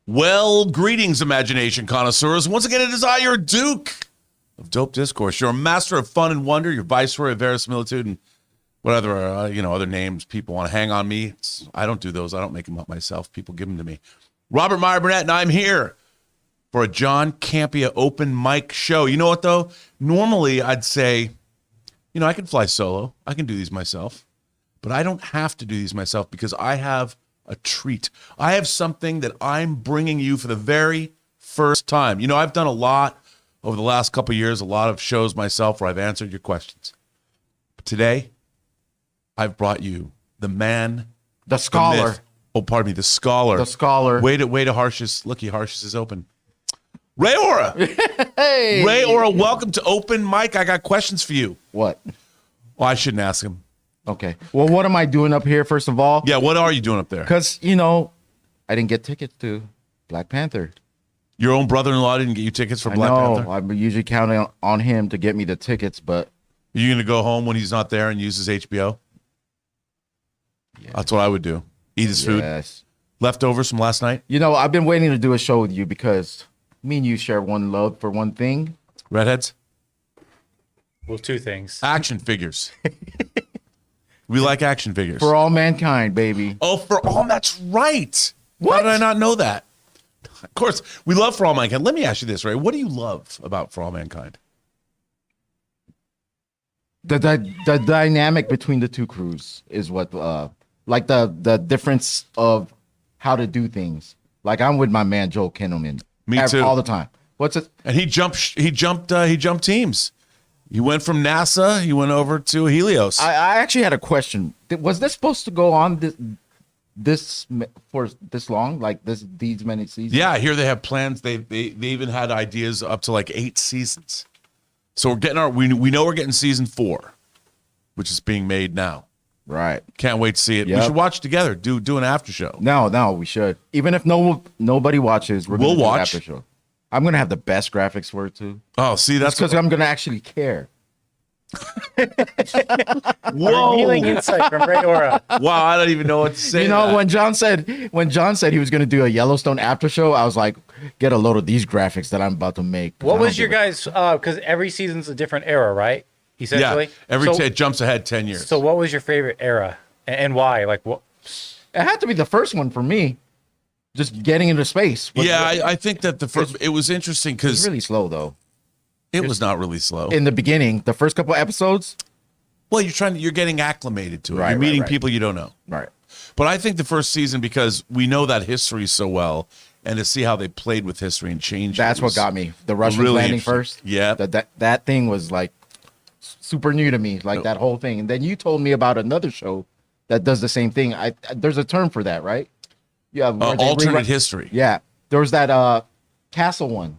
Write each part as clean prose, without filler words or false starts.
Well, greetings, imagination connoisseurs. Once again, it is I, your Duke of Dope Discourse. You're a master of fun and wonder. You're viceroy of verisimilitude and what other, other names people want to hang on me. I don't do those. I don't make them up myself. People give them to me. Robert Meyer Burnett, and I'm here for a John Campea open mic show. You know what, though? Normally, I'd say, I can fly solo. I can do these myself. But I don't have to do these myself because I have a treat. I have something that I'm bringing you for the very first time. I've done a lot over the last couple of years, a lot of shows myself where I've answered your questions. But today, I've brought you the man, the scholar. The myth. Oh, pardon me, the scholar. The scholar. Way to Harshes. Looky, Harshes is open. Ray Ora. Hey. Ray Ora, welcome to Open Mic. I got questions for you. What? Well, I shouldn't ask him. Okay. Well, what am I doing up here, first of all? Yeah, what are you doing up there? Because, I didn't get tickets to Black Panther. Your own brother-in-law didn't get you tickets for Black Panther? I'm usually counting on him to get me the tickets, but... Are you going to go home when he's not there and use his HBO? Yeah. That's what I would do. Eat his food. Yes. Leftovers from last night? I've been waiting to do a show with you because me and you share one love for one thing. Redheads? Well, two things. Action figures. We like action figures. For all mankind, baby. Oh, that's right. What? How did I not know that? Of course, we love For All Mankind. Let me ask you this, Ray. What do you love about For All Mankind? The dynamic between the two crews is what, like the difference of how to do things. Like I'm with my man Joel Kinnaman. Me too. All the time. What's it? And he jumped teams. He went from NASA. He went over to Helios. I actually had a question. Was this supposed to go on this for this long? Like these many seasons? Yeah, I hear they have plans. They even had ideas up to like 8 seasons. So we're getting we know we're getting season 4, which is being made now. Right. Can't wait to see it. Yep. We should watch together. Do an after show. No, we should. Even if nobody watches, we'll watch. An after show. I'm gonna have the best graphics for it too. Oh, see, that's because I'm gonna actually care. Whoa! Revealing insight from Ray Ora. Wow, I don't even know what to say. When John said he was gonna do a Yellowstone after show, I was like, get a load of these graphics that I'm about to make. What was your guys? Because every season's a different era, right? Essentially. Yeah. It jumps ahead 10 years. So, what was your favorite era and why? Like what? It had to be the first one for me. Just getting into space. I think that the first it was interesting because it's really slow though. It was not really slow in the beginning. The first couple episodes. Well, you're getting acclimated to it. Right, you're meeting right. people you don't know. Right. But I think the first season, because we know that history so well, and to see how they played with history and changed. That's what got me. The Russians really landing first. Yeah. That thing was like super new to me. Like that whole thing. And then you told me about another show that does the same thing. There's a term for that, right? Yeah. Alternate history. Yeah. There was that castle one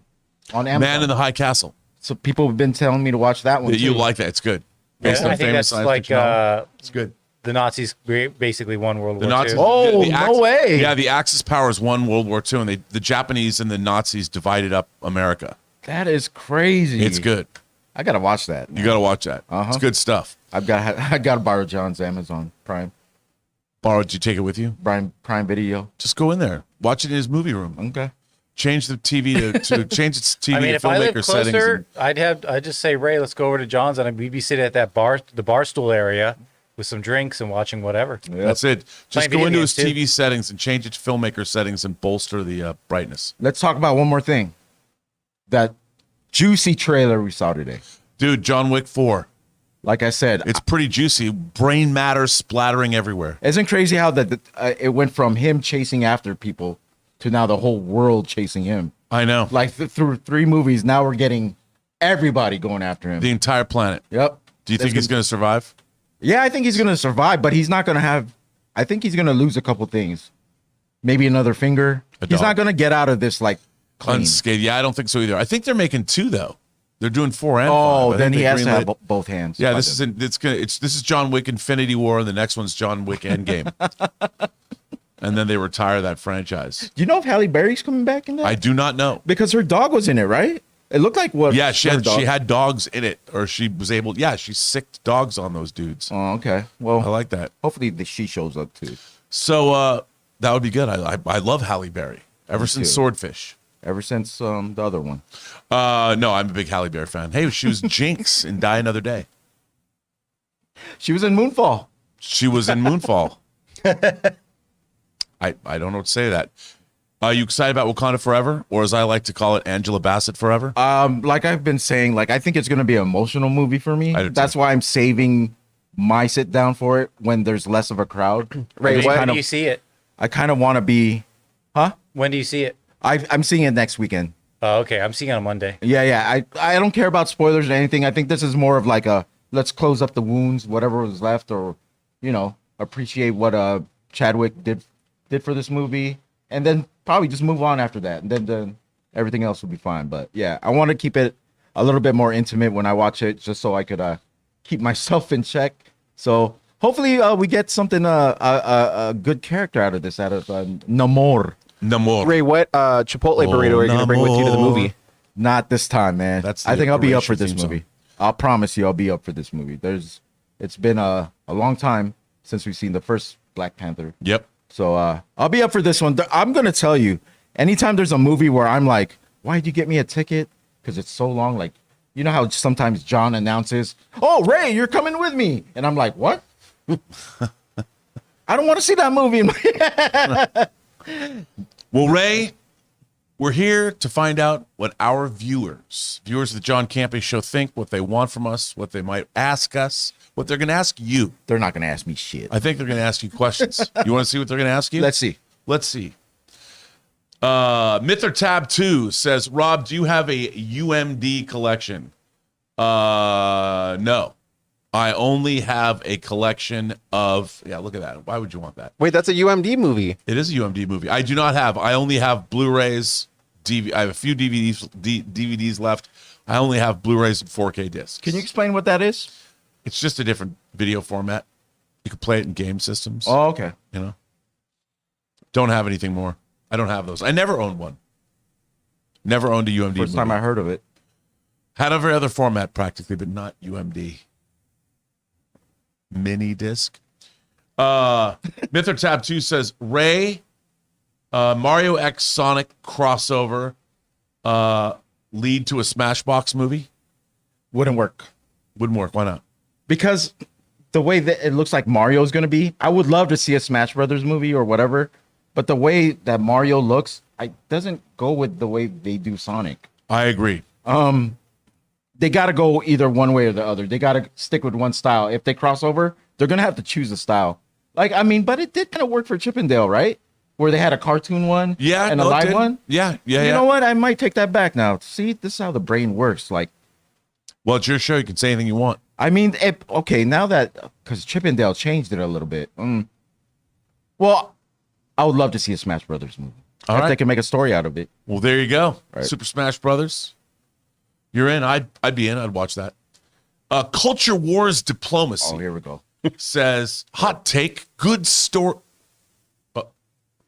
on Amazon. Man in the High Castle. So people have been telling me to watch that one. You too. like that? It's good. Based on I think that's like it's good. The Nazis basically won World War Nazis, II. Oh, no way! Yeah, the Axis powers won World War II, and the Japanese and the Nazis divided up America. That is crazy. It's good. I gotta watch that. You gotta watch that. It's good stuff. I gotta borrow John's Amazon Prime. Did you take it with you? Prime Video. Just go in there. Watch it in his movie room. Okay. Change the TV to change its TV to if I lived filmmaker closer, settings. I'd just say, Ray, let's go over to John's and we'd be sitting at the bar stool area with some drinks and watching whatever. Yep. That's it. Just Playing go into his video games, TV settings and change it to filmmaker settings and bolster the brightness. Let's talk about one more thing. That juicy trailer we saw today. Dude, John Wick 4. Like I said, it's pretty juicy. Brain matter splattering everywhere. Isn't crazy how it went from him chasing after people to now the whole world chasing him. I know. Like through 3 movies, now we're getting everybody going after him. The entire planet. Yep. Do you think he's going to survive? Yeah, I think he's going to survive, but he's not going to have... I think he's going to lose a couple things. Maybe another finger. He's not going to get out of this like clean. Unscathed. Yeah, I don't think so either. I think they're making 2 though. They're doing 4 and 5. Oh, then he has to have both hands. Yeah, this is John Wick Infinity War, and the next one's John Wick Endgame. And then they retire that franchise. Do you know if Halle Berry's coming back in that? I do not know. Because her dog was in it, right? It looked like what? Yeah, she had dogs in it, or she was able. Yeah, she sicked dogs on those dudes. Oh, okay. Well, I like that. Hopefully she shows up too. So that would be good. I love Halle Berry. Ever since Swordfish. Ever since the other one. No, I'm a big Halle Berry fan. Hey, she was Jinx in Die Another Day. She was in Moonfall. She was in Moonfall. I don't know what to say to that. Are you excited about Wakanda Forever, or as I like to call it, Angela Bassett Forever? Like I've been saying, like I think it's going to be an emotional movie for me. That's why I'm saving my sit down for it when there's less of a crowd. Ray, when do you see it? I kind of want to be, huh? When do you see it? I'm seeing it next weekend. Oh, okay. I'm seeing it on Monday. Yeah. I don't care about spoilers or anything. I think this is more of like a let's close up the wounds, whatever was left, or appreciate what Chadwick did for this movie, and then probably just move on after that, and then everything else will be fine. But yeah, I want to keep it a little bit more intimate when I watch it, just so I could keep myself in check. So hopefully we get something a good character out of this, out of Namor. Ray, what Chipotle burrito are you going to bring with you to the movie? Not this time, man. I think I'll be up for this movie. I'll promise you I'll be up for this movie. It's been a long time since we've seen the first Black Panther. Yep. So I'll be up for this one. I'm going to tell you, anytime there's a movie where I'm like, why'd you get me a ticket? Because it's so long. Like, you know how sometimes John announces, oh, Ray, you're coming with me. And I'm like, what? I don't want to see that movie. Well, Ray, we're here to find out what our viewers of the John Campea Show think, what they want from us, what they might ask us, what they're going to ask you. They're not going to ask me shit. I think they're going to ask you questions. You want to see what they're going to ask you? Let's see. Myth or Tab 2 says, Rob, do you have a UMD collection? No. I only have a collection of, look at that. Why would you want that? Wait, that's a UMD movie. It is a UMD movie. I only have Blu-rays, I have a few DVDs left. I only have Blu-rays and 4K discs. Can you explain what that is? It's just a different video format. You can play it in game systems. Oh, okay. Don't have anything more. I don't have those. I never owned one. Never owned a UMD movie. First time I heard of it. Had every other format practically, but not UMD. Mini disc. Myth or Tab 2 says, Ray, Mario X Sonic crossover lead to a Smashbox movie? Wouldn't work. Wouldn't work. Why not? Because the way that it looks like Mario's going to be, I would love to see a Smash Brothers movie or whatever, but the way that Mario looks, it doesn't go with the way they do Sonic. I agree. They got to go either one way or the other. They got to stick with one style. If they cross over, they're going to have to choose a style. But it did kind of work for Chippendale, right? Where they had a cartoon one and a live one. Yeah. You know what? I might take that back now. See, this is how the brain works. Well, it's your show. You can say anything you want. Now that, because Chippendale changed it a little bit. Well, I would love to see a Smash Brothers movie. If they can make a story out of it. Well, there you go. Right. Super Smash Brothers. You're in. I'd be in. I'd watch that. Culture Wars Diplomacy. Oh, here we go. Says, hot take, good story. Oh,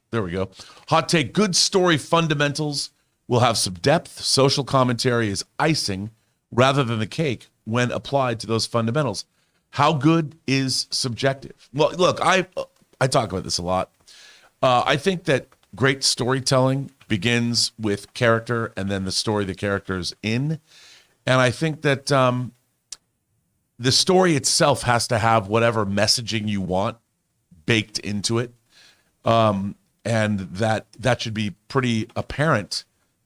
there we go. Hot take, good story fundamentals will have some depth. Social commentary is icing rather than the cake when applied to those fundamentals. How good is subjective? Well, look, I talk about this a lot. I think that great storytelling begins with character and then the story the character is in. And I think that the story itself has to have whatever messaging you want baked into it. And that should be pretty apparent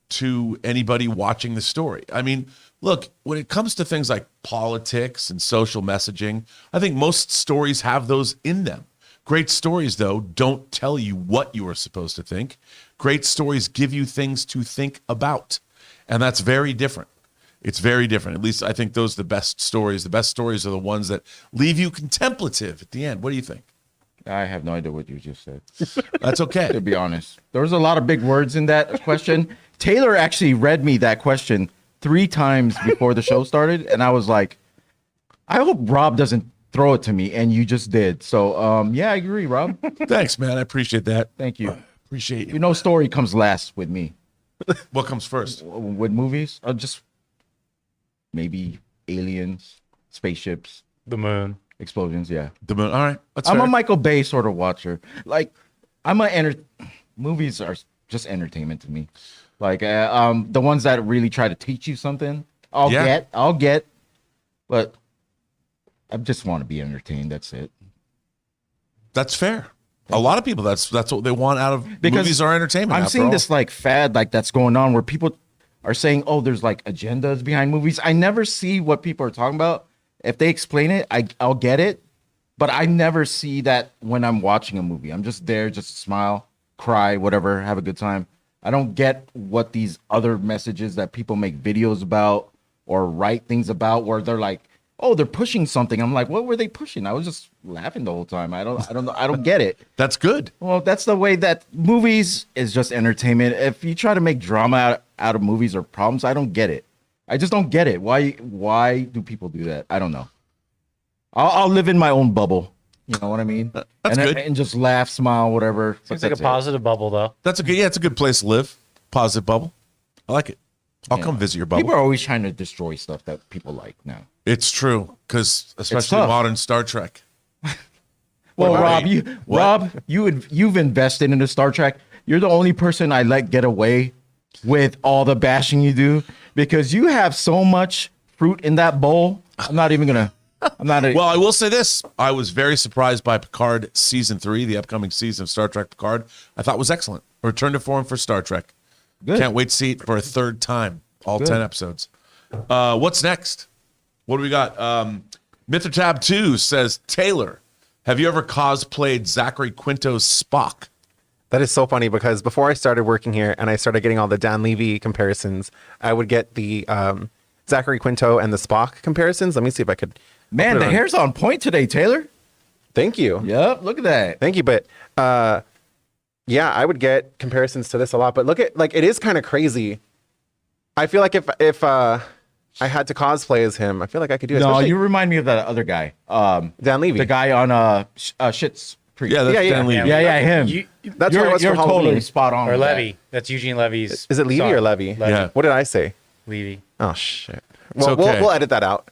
to anybody watching the story. I mean, look, when it comes to things like politics and social messaging, I think most stories have those in them. Great stories, though, don't tell you what you are supposed to think. Great stories give you things to think about. And that's very different. It's very different. At least I think those are the best stories. The best stories are the ones that leave you contemplative at the end. What do you think? I have no idea what you just said. That's okay. To be honest. There was a lot of big words in that question. Taylor actually read me that question 3 times before the show started. And I was like, I hope Rob doesn't throw it to me. And you just did. So, I agree, Rob. Thanks, man. I appreciate that. Thank you. Appreciate you. You know, story comes last with me. What comes first? With movies? Just maybe aliens, spaceships, The moon. explosions. Yeah. The moon. All right. That's I'm fair. a Michael Bay sort of watcher. Like, movies are just entertainment to me. Like the ones that really try to teach you something, I'll get, but I just want to be entertained. That's it. That's fair. A lot of people, that's what they want out of movies or entertainment. I'm seeing this like fad like that's going on where people are saying, oh, there's like agendas behind movies. I never see what people are talking about. If they explain it, I'll get it. But I never see that when I'm watching a movie. I'm just there, just smile, cry, whatever, have a good time. I don't get what these other messages that people make videos about or write things about where they're like, oh, they're pushing something. I'm like, what were they pushing? I was just laughing the whole time. I don't get it. That's good. Well, that's the way that movies is just entertainment. If you try to make drama out of movies or problems, I don't get it. I just don't get it. Why do people do that? I don't know. I'll live in my own bubble. You know what I mean? That's good. And just laugh, smile, whatever. Seems like a positive bubble, though. That's a good. Yeah, it's a good place to live. Positive bubble. I like it. I'll come visit your bubble. People are always trying to destroy stuff that people like now. It's true, because especially tough. modern Star Trek. Well, Rob, you've invested into Star Trek. You're the only person I let get away with all the bashing you do because you have so much fruit in that bowl. I'm not even gonna. Well, I will say this. I was very surprised by Picard Season 3, the upcoming season of Star Trek Picard. I thought was excellent. A return to form for Star Trek. Good. Can't wait to see it for a third time, all 10 episodes. What's next? What do we got? Mithratab 2 says, Taylor, have you ever cosplayed Zachary Quinto's Spock? That is so funny because before I started working here and I started getting all the Dan Levy comparisons, I would get the Zachary Quinto and the Spock comparisons. Let me see if I could. Man, the hair's on point today, Taylor. Thank you. Yep, look at that. Thank you. But yeah, I would get comparisons to this a lot. But look at, like, it is kind of crazy. I feel like if I had to cosplay as him, I feel like I could do it. No, you remind me of that other guy. Dan Levy. The guy on Schitt's Creek. Yeah, that's Dan Levy. Yeah, him. That's what I was you're for Halloween. totally spot on. Or with Levy. That's Eugene Levy's. Is it Levy or Levy? Levy. Yeah. What did I say? Levy. Oh, shit. Well, okay. we'll edit that out.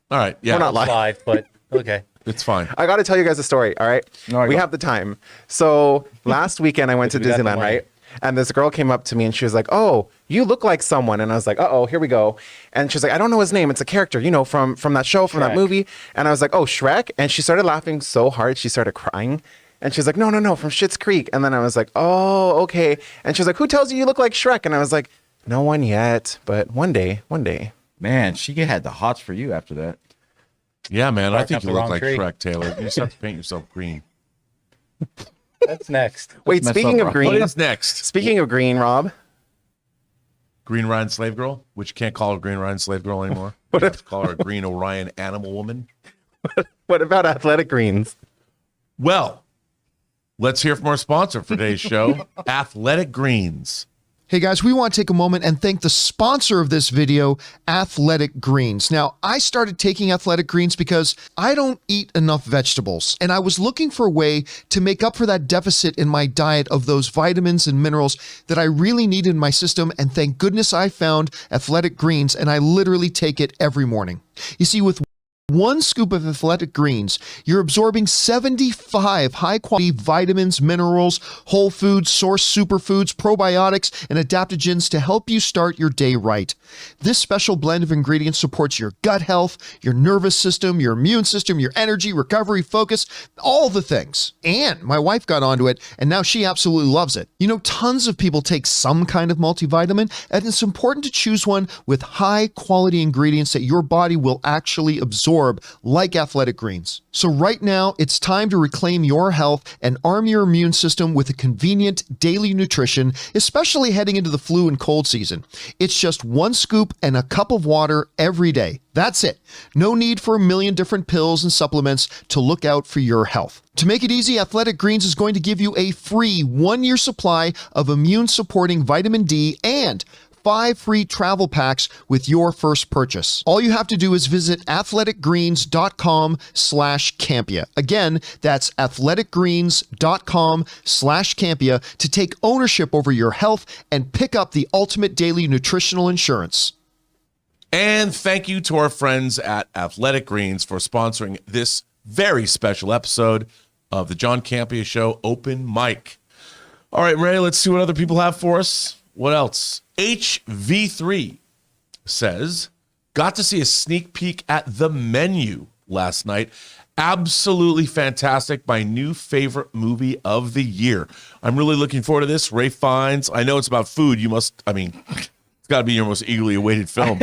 All right. Yeah. We're not live. Live, but okay. It's fine. I got to tell you guys a story, all right? All right, we go. have the time. So last weekend I went to We got the Disneyland, money. right? And this girl came up to me and she was like, oh, you look like someone. And I was like, uh-oh, here we go. And she's like, I don't know his name. It's a character, you know, from that show, from that Shrek. movie. And I was like, oh, Shrek? And she started laughing so hard, she started crying. And she's like, no, from Schitt's Creek. And then I was like, oh, okay. And she's like, who tells you you look like Shrek? And I was like, no one yet, but one day. Man, she had the hots for you after that. Yeah, man. I Bark think up you the look wrong like tree. Shrek, Taylor. You just have to paint yourself green. That's next. Wait, messed speaking up, of Rob. What green, is next? speaking of green, Rob, Green Ryan Slave Girl, which you can't call her Green Ryan Slave Girl anymore. You have to call her a Green Orion Animal Woman. what about athletic greens? Well, let's hear from our sponsor for today's show, Athletic Greens. Hey guys, we want to take a moment and thank the sponsor of this video, Athletic Greens. Now, I started taking Athletic Greens because I don't eat enough vegetables, and I was looking for a way to make up for that deficit in my diet of those vitamins and minerals that I really need in my system, and thank goodness I found Athletic Greens, and I literally take it every morning. You see, with one scoop of Athletic Greens, you're absorbing 75 high-quality vitamins, minerals, whole foods, source superfoods, probiotics, and adaptogens to help you start your day right. This special blend of ingredients supports your gut health, your nervous system, your immune system, your energy, recovery, focus, all the things. And my wife got onto it, and now she absolutely loves it. You know, tons of people take some kind of multivitamin, and it's important to choose one with high-quality ingredients that your body will actually absorb, like Athletic Greens. So right now, it's time to reclaim your health and arm your immune system with a convenient daily nutrition, especially heading into the flu and cold season. It's just one scoop and a cup of water every day. That's it. No need for a million different pills and supplements to look out for your health. To make it easy, Athletic Greens is going to give you a free 1-year supply of immune-supporting vitamin D and 5 free travel packs with your first purchase. All you have to do is visit athleticgreens.com/Campea. Again, that's athleticgreens.com/Campea to take ownership over your health and pick up the ultimate daily nutritional insurance. And thank you to our friends at Athletic Greens for sponsoring this very special episode of the John Campea Show Open Mic. All right, Ray, let's see what other people have for us. What else? HV3 says, got to see a sneak peek at The Menu last night. Absolutely fantastic. My new favorite movie of the year. I'm really looking forward to this. Ray finds, I know it's about food. It's got to be your most eagerly awaited film.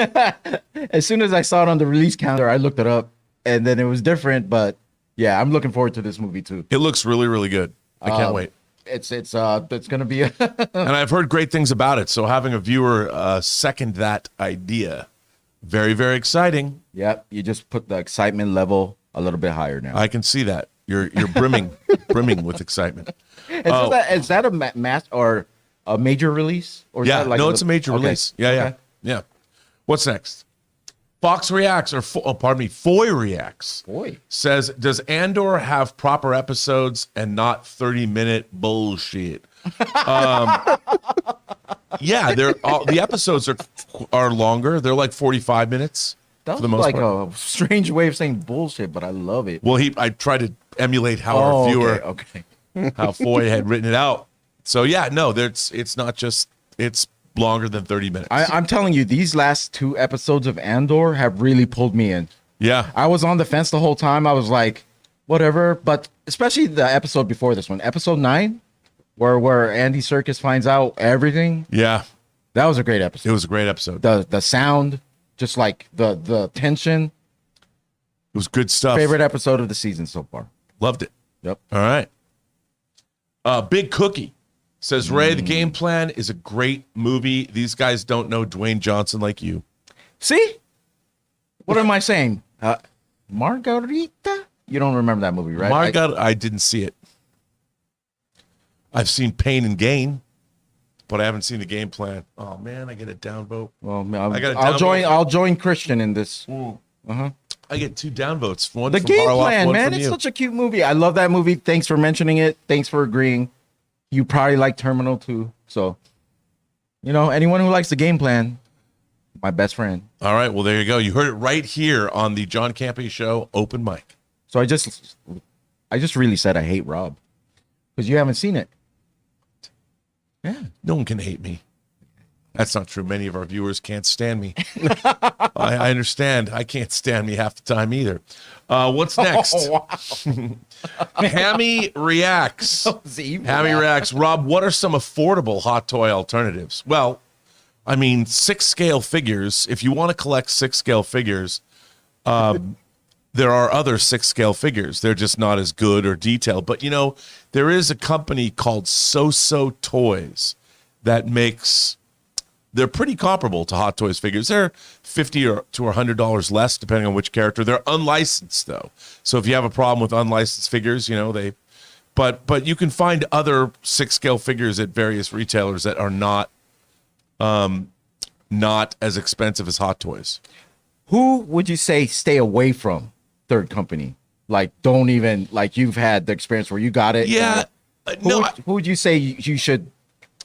As soon as I saw it on the release calendar, I looked it up, and then it was different. But yeah, I'm looking forward to this movie too. It looks really, really good. I can't wait. It's gonna be And I've heard great things about it. So having a viewer second that idea, very, very exciting. Yep. You just put the excitement level a little bit higher now. I can see that. You're brimming with excitement. Is that a mass or a major release? Or is Yeah, that like no, it's a major okay. release. Yeah. What's next? Fox Reacts, Foy Reacts. Boy. Says, does Andor have proper episodes and not 30-minute bullshit? Yeah, the episodes are longer. They're like 45 minutes That for the was most like part. a strange way of saying bullshit, but I love it. Well, I tried to emulate how our viewer, Okay. how Foy had written it out. So yeah, no, it's not just, it's longer than 30 minutes. I'm telling you, these last 2 episodes of Andor have really pulled me in. Yeah. I was on the fence the whole time. I was like, whatever. But especially the episode before this one, episode 9, where Andy Serkis finds out everything. Yeah. That was a great episode. It was a great episode. The sound, just like the tension. It was good stuff. Favorite episode of the season so far. Loved it. Yep. All right. Big Cookie says, Ray, the game plan is a great movie. These guys don't know Dwayne Johnson like you. See? What am I saying? Margarita? You don't remember that movie, right? I didn't see it. I've seen Pain and Gain, but I haven't seen the game plan. Oh man, I get a downvote. I'll join Christian in this. I get 2 downvotes. One The from game Harloff, plan, one man. from It's you. such a cute movie. I love that movie. Thanks for mentioning it. Thanks for agreeing. You probably like Terminal too. So, anyone who likes the game plan, my best friend. All right, well there you go. You heard it right here on the John Campea Show open mic. So I just really said I hate Rob because you haven't seen it. Yeah. No one can hate me. That's not true. Many of our viewers can't stand me. I understand. I can't stand me half the time either. What's next? Oh, wow. Hammy Reacts. Hammy Reacts. Rob, what are some affordable hot toy alternatives? Well, 6-scale figures. If you want to collect 6-scale figures, there are other 6-scale figures. They're just not as good or detailed. But, there is a company called So Toys that makes... They're pretty comparable to Hot Toys figures. They're $50 to $100 less, depending on which character. They're unlicensed, though. So if you have a problem with unlicensed figures, but you can find other 6-scale figures at various retailers that are not as expensive as Hot Toys. Who would you say stay away from third company? Like, don't even, like, you've had the experience where you got it. Yeah. Who would you say you should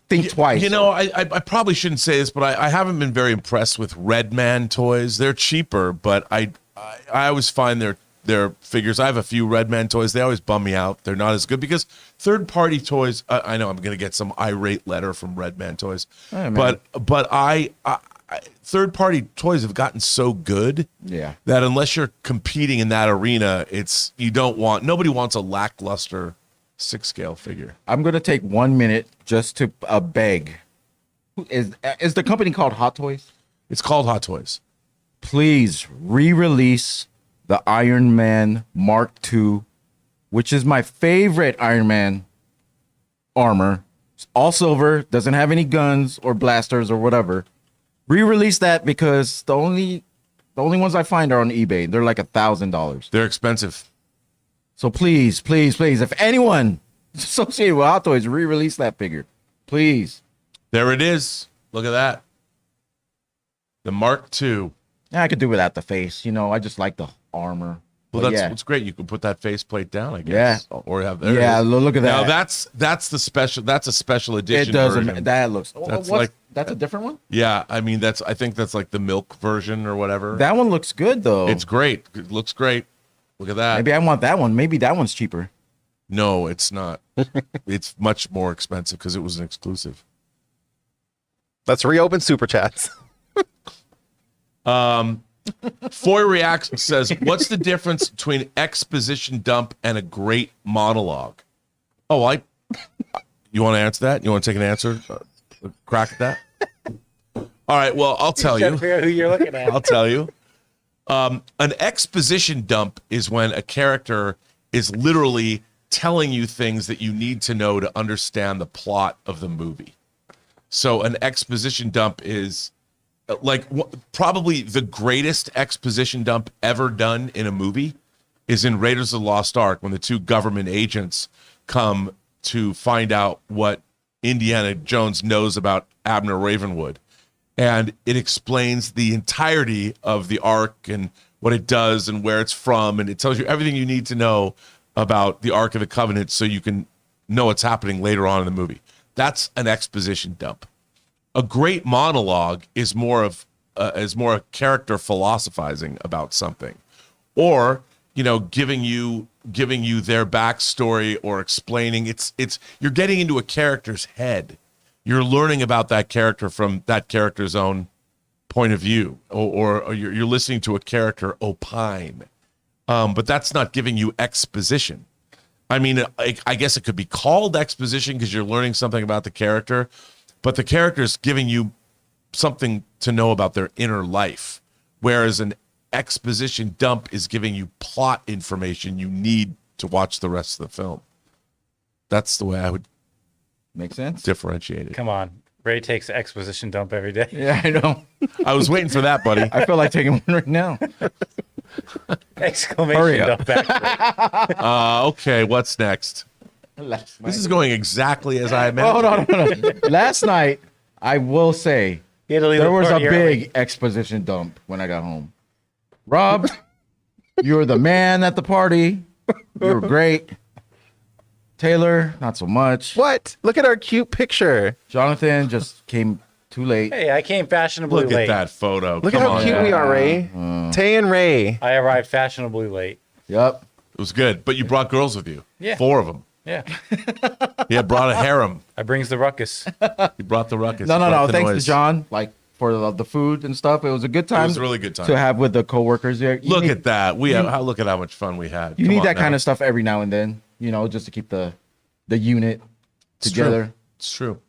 think twice? I probably shouldn't say this, but I haven't been very impressed with Red Man toys. They're cheaper, but I always find their figures. I have a few Red Man toys. They always bum me out. They're not as good because third-party toys. I know I'm going to get some irate letter from Red Man toys, but third-party toys have gotten so good that unless you're competing in that arena, nobody wants a lackluster 6-scale figure. I'm gonna take 1 minute just to beg. Is the company called Hot Toys? It's called Hot Toys. Please re-release the Iron Man Mark II, which is my favorite Iron Man armor. It's all silver, doesn't have any guns or blasters or whatever. Re-release that because the only ones I find are on eBay. They're like $1,000. They're expensive. So please, if anyone associated with Hot Toys, re-release that figure. Please. There it is. Look at that. The Mark II. Yeah, I could do without the face. I just like the armor. Well, But that's what's great. You can put that faceplate down, I guess. Yeah. Or have Look at that. Now that's the special. That's a special edition. It doesn't. version. That looks. That's a different one. Yeah, I think that's like the milk version or whatever. That one looks good though. It's great. It looks great. Look at that. Maybe I want that one. Maybe that one's cheaper. No, it's not. It's much more expensive because it was an exclusive. Let's reopen super chats. Foy Reacts says, what's the difference between exposition dump and a great monologue? Oh, you want to answer that? You want to take an answer? Crack at that? All right, well, I'll tell Trying to you. figure out who you're looking at. I'll tell you. An exposition dump is when a character is literally telling you things that you need to know to understand the plot of the movie. So an exposition dump is probably the greatest exposition dump ever done in a movie is in Raiders of the Lost Ark when the two government agents come to find out what Indiana Jones knows about Abner Ravenwood. And it explains the entirety of the Ark and what it does and where it's from. And it tells you everything you need to know about the Ark of the Covenant so you can know what's happening later on in the movie. That's an exposition dump. A great monologue is more a character philosophizing about something, or giving you their backstory or explaining. It's you're getting into a character's head. You're learning about that character from that character's own point of view, or you're listening to a character opine. But that's not giving you exposition. I mean, I guess it could be called exposition because you're learning something about the character, but the character's giving you something to know about their inner life, whereas an exposition dump is giving you plot information you need to watch the rest of the film. That's the way I would Make sense? differentiate it. Come on. Ray takes exposition dump every day. Yeah, I know. I was waiting for that, buddy. I feel like taking one right now. Exclamation Hurry up. dump. Actually. Okay, what's next? This is going exactly as I Hold imagined. on, hold on. Last night, I will say, You had to leave there the was a party early. big exposition dump when I got home. Rob, you were the man at the party. You were great. Taylor, not so much. What? Look at our cute picture. Jonathan just came too late. Hey, I came fashionably Look late. at that photo. Look Come at how on. cute we are, Ray. Tay and Ray. I arrived fashionably late. Yep. It was good, but you brought girls with you. Yeah. 4 of them. Yeah. Yeah, brought a harem. I brings the ruckus. You brought the ruckus. No, You no, brought no. the Thanks noise. to John, for the food and stuff. It was a good time. It was a really good time. to have with the coworkers there. Look at that. Look at how much fun we had. You Come need on that now. kind of stuff every now and then, just to keep the unit It's together. true. It's true.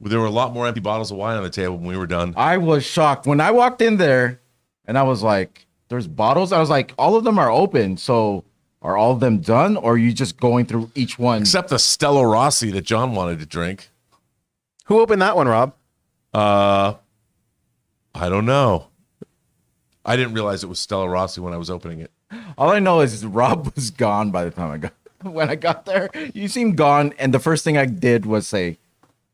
There were a lot more empty bottles of wine on the table when we were done. I was shocked when I walked in there, and I was like, "There's bottles." I was like, "All of them are open." So, are all of them done, or are you just going through each one? Except the Stella Rossi that John wanted to drink. Who opened that one, Rob? I don't know. I didn't realize it was Stella Rossi when I was opening it. All I know is Rob was gone by the time I got. When I got there, you seemed gone, and the first thing I did was say,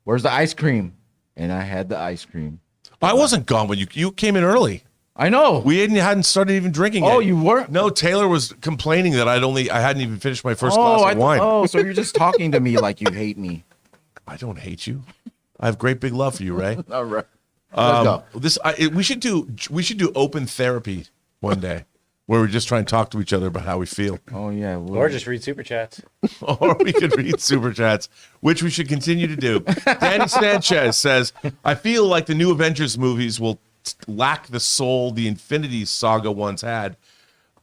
"Where's the ice cream?" And I had the ice cream. I wasn't gone when you came in early. I know. We hadn't started even drinking Oh, yet. you weren't? No, Taylor was complaining that I hadn't even finished my first glass of wine. Oh, so you're just talking to me like you hate me. I don't hate you. I have great big love for you, Ray. All right. Let's go. We should do open therapy one day where we just try and talk to each other about how we feel. Oh yeah. Or just read super chats. Or we could read super chats, which we should continue to do. Danny Sanchez says, I feel like the new Avengers movies will lack the soul the Infinity Saga once had.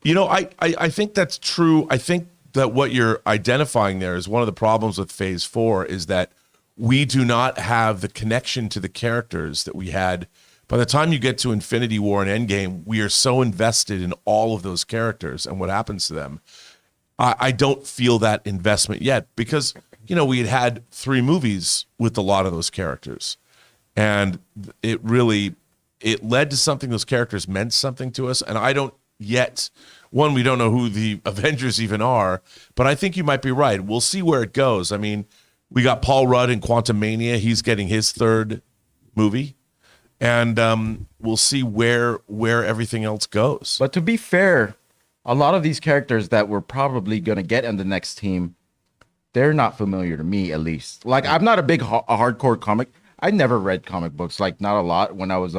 I think that's true. I think that what you're identifying there is one of the problems with Phase 4 is that we do not have the connection to the characters that we had. By the time you get to Infinity War and Endgame, we are so invested in all of those characters and what happens to them. I don't feel that investment yet because, we had 3 movies with a lot of those characters. And it led to something. Those characters meant something to us. And I don't yet, we don't know who the Avengers even are, but I think you might be right. We'll see where it goes. I mean, we got Paul Rudd in Quantumania. He's getting his 3rd movie. And we'll see where everything else goes. But to be fair, a lot of these characters that we're probably going to get in the next team, they're not familiar to me, at least. Like, I'm not a big hardcore comic. I never read comic books, like not a lot when I was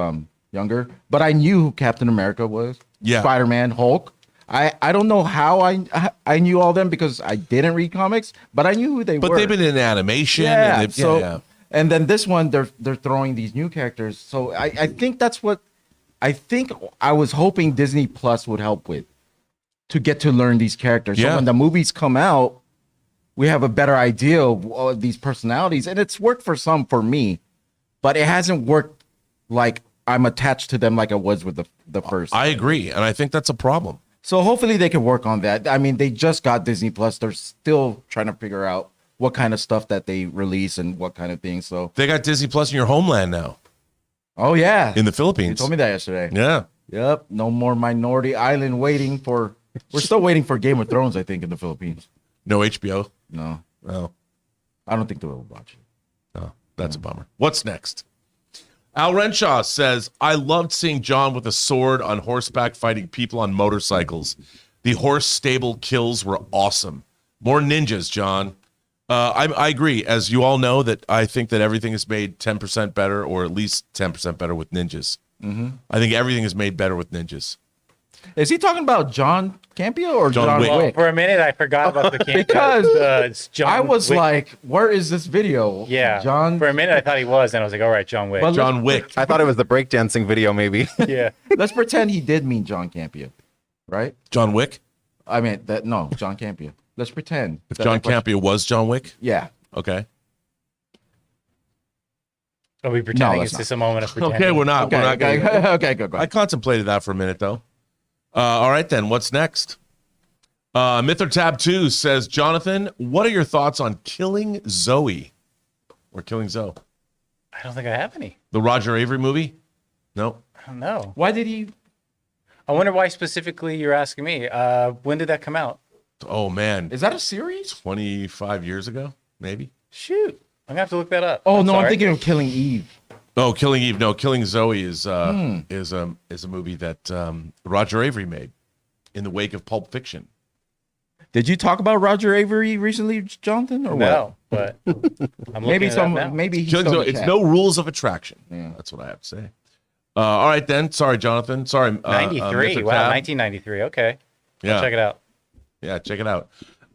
younger. But I knew who Captain America was. Yeah. Spider-Man, Hulk. I don't know how I knew all them because I didn't read comics, but I knew who they were. But they've been in animation. Yeah. And So and then this one they're throwing these new characters. So I think that's what I think I was hoping Disney Plus would help with, to get to learn these characters. Yeah. So when the movies come out, we have a better idea of all of these personalities, and it's worked for some, for me, but it hasn't worked like I'm attached to them like I was with the first. I agree, and I think that's a problem. So hopefully they can work on that. I mean, they just got Disney Plus. They're still trying to figure out what kind of stuff that they release and what kind of things. So They got Disney Plus in your homeland now, oh yeah, in the you Philippines. told me that yesterday. Yeah. Yep, no more Minority Island waiting for. We're still waiting for Game of Thrones, I think, in the Philippines. No HBO. No, Oh, I don't think they will watch it. oh, that's a bummer. What's next? Al Renshaw says, I loved seeing John with a sword on horseback fighting people on motorcycles. The horse stable kills were awesome. More ninjas, John. I agree. As you all know, that I think that everything is made 10% better, or at least 10% better with ninjas. Mm-hmm. I think everything is made better with ninjas. Is he talking about John Campea or John John Wick. Well, Wick? for a minute, I forgot about the camp Because it's John I was Wick. like, where is this video? yeah. John. For a minute, I thought he was, and I was like, all right, John Wick. But John Wick. I thought it was the breakdancing video, maybe. yeah. Let's pretend he did mean John Campea, right? John Wick? I mean that. No, John Campea. Let's pretend. If that John the question- Campea was John Wick? Yeah. Okay. Are we pretending that's it's just a moment of pretending? Okay, we're not. Okay. We're not Okay. gonna- Okay. Go. I contemplated that for a minute, though. All right, then. What's next? Myth or Tab 2 says, Jonathan, what are your thoughts on Killing Zoe? Or Killing Zoe? I don't think I have any. The Roger Avery movie? No. I don't know. Why did he? I wonder why specifically you're asking me. When did that come out? Oh, man. Is that a series? 25 years ago, maybe? Shoot. I'm going to have to look that up. Oh no, I'm sorry. thinking of Killing Eve. Oh, Killing Eve. No, Killing Zoe is a movie that Roger Avery made in the wake of Pulp Fiction. Did you talk about Roger Avery recently, Jonathan, or No, but I'm what? Maybe looking it up now. Maybe he's Killing still Zoe, in the it's chat. no rules of attraction. Yeah. That's what I have to say. All right, then. Sorry, Jonathan. Sorry. 93. Mr. Wow, Tab. 1993. Okay. Yeah. I'll check it out. Yeah, check it out.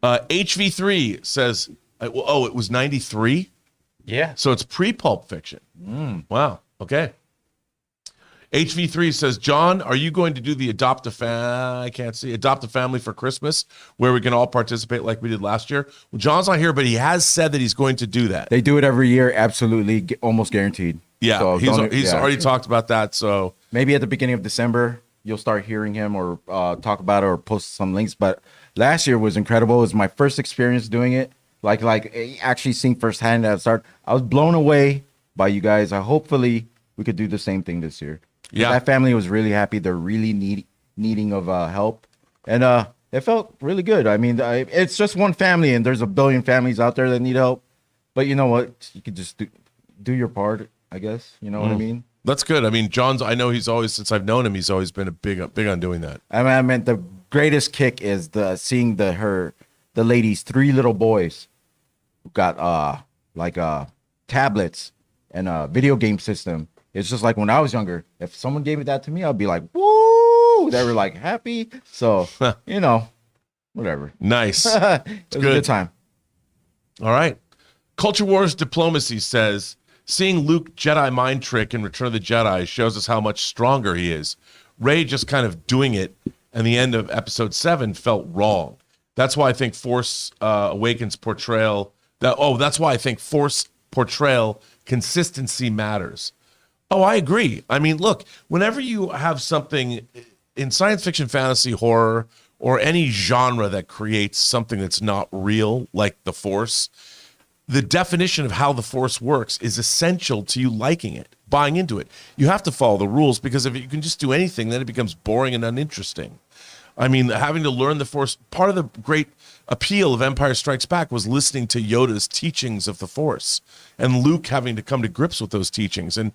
HV3 says, it was 93? Yeah. So it's pre-Pulp Fiction. Wow. Okay. HV3 says, John, are you going to do the Adopt a Family for Christmas, where we can all participate like we did last year? Well, John's not here, but he has said that he's going to do that. They do it every year, absolutely, almost guaranteed. Yeah, So he's yeah. already talked about that. So Maybe at the beginning of December, you'll start hearing him or talk about it or post some links. But last year was incredible. It was my first experience doing it. Like actually seeing firsthand at the start. I was blown away by you guys. Hopefully we could do the same thing this year. Yeah. That family was really happy. They're really needing of help. And it felt really good. I mean, it's just one family and there's a billion families out there that need help. But you know what? You could just do your part, I guess. You know what I mean? that's good. I mean, I know he's always, since I've known him, he's always been big on doing that. I mean, the greatest kick is seeing the lady's 3 little boys who got tablets and a video game system. It's just like when I was younger. If someone gave me that to me, I'd be like, "Woo!" They were like happy. So whatever. Nice. It was a good time. All right. Culture Wars Diplomacy says, seeing Luke Jedi mind trick in Return of the Jedi shows us how much stronger he is. Rey just kind of doing it, and the end of episode 7 felt wrong. That's why I think Force Awakens portrayal, that's why I think Force portrayal consistency matters. Oh, I agree. I mean, look, whenever you have something in science fiction, fantasy, horror, or any genre that creates something that's not real, like the Force, the definition of how the Force works is essential to you liking it, buying into it. You have to follow the rules, because if you can just do anything, then it becomes boring and uninteresting. I mean, having to learn the Force, part of the great appeal of Empire Strikes Back was listening to Yoda's teachings of the Force and Luke having to come to grips with those teachings. And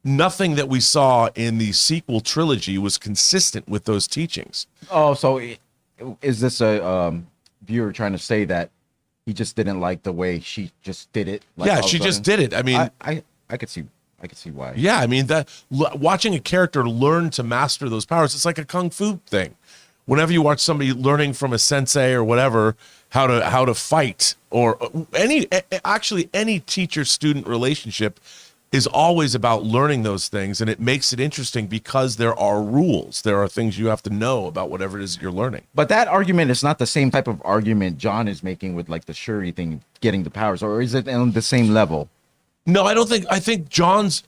nothing that we saw in the sequel trilogy was consistent with those teachings. Oh, so is this a viewer trying to say that he just didn't like the way she just did it? Like, Yeah, all of she a just sudden? did it. I mean, I could see I can see why. Yeah, I mean watching a character learn to master those powers, it's like a kung fu thing. Whenever you watch somebody learning from a sensei or whatever how to fight, or any teacher-student relationship is always about learning those things, and it makes it interesting because there are rules. There are things you have to know about whatever it is you're learning. But that argument is not the same type of argument John is making with like the Shuri thing, getting the powers, or is it on the same level? No, I don't think. I think John's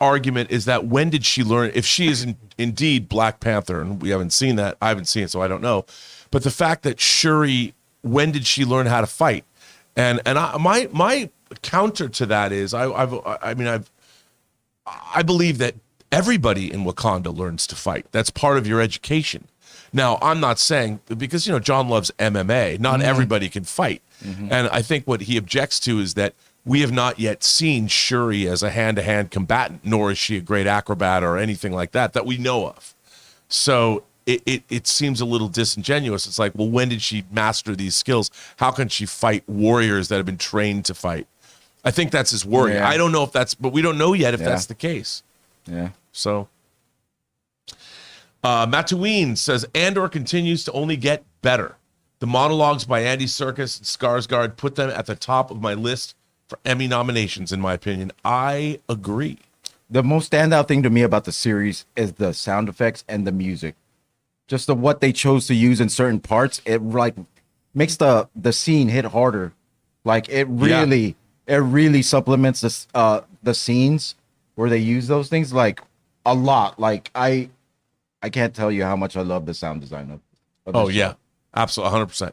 argument is that when did she learn? If she is indeed Black Panther, and we haven't seen that, I haven't seen it, so I don't know. But the fact that Shuri, when did she learn how to fight? And my counter to that is I believe that everybody in Wakanda learns to fight. That's part of your education. Now, I'm not saying, because John loves MMA. Not everybody can fight, and I think what he objects to is that we have not yet seen Shuri as a hand-to-hand combatant, nor is she a great acrobat or anything like that we know of. So it seems a little disingenuous. It's like, well, when did she master these skills? How can she fight warriors that have been trained to fight? I think that's his worry. Yeah. I don't know if but we don't know yet if that's the case. Yeah. So, Matouine says, Andor continues to only get better. The monologues by Andy Serkis and Skarsgård put them at the top of my list for Emmy nominations, in my opinion. I agree. The most standout thing to me about the series is the sound effects and the music. Just what they chose to use in certain parts, it like makes the scene hit harder. Like it really supplements the scenes where they use those things like a lot. Like I can't tell you how much I love the sound design of this show. Absolutely, 100%.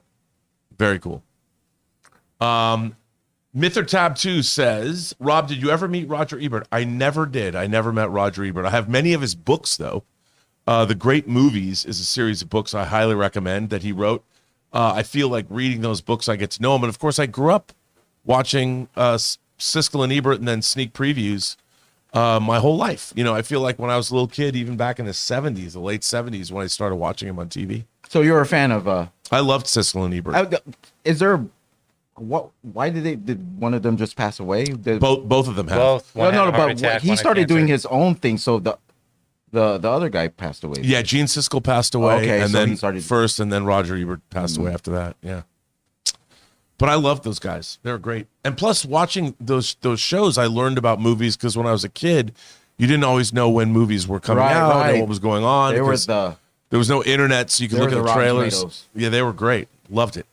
Very cool. Mithertab 2 says, Rob, did you ever meet Roger Ebert? I never did. I never met Roger Ebert. I have many of his books, though. The Great Movies is a series of books I highly recommend that he wrote. I feel like reading those books, I get to know him. And, of course, I grew up watching Siskel and Ebert and then sneak previews my whole life. I feel like when I was a little kid, even back in the 70s, the late 70s, when I started watching him on TV. So you're a fan of I loved Siskel and Ebert. Is there why did one of them just pass away? Both of them have. Both. One had a heart But attack, he one had started doing cancer. his own thing, so the other guy passed away. Yeah, Gene Siskel passed away, Okay, and so he then started- first, and then Roger Ebert passed away after that. Yeah, but I loved those guys; they were great. And plus, watching those shows, I learned about movies because when I was a kid, you didn't always know when movies were coming out and what was going on. They were because there was no internet, so you could they look were at the the Rotten trailers. Tomatoes. Yeah, they were great. Loved it.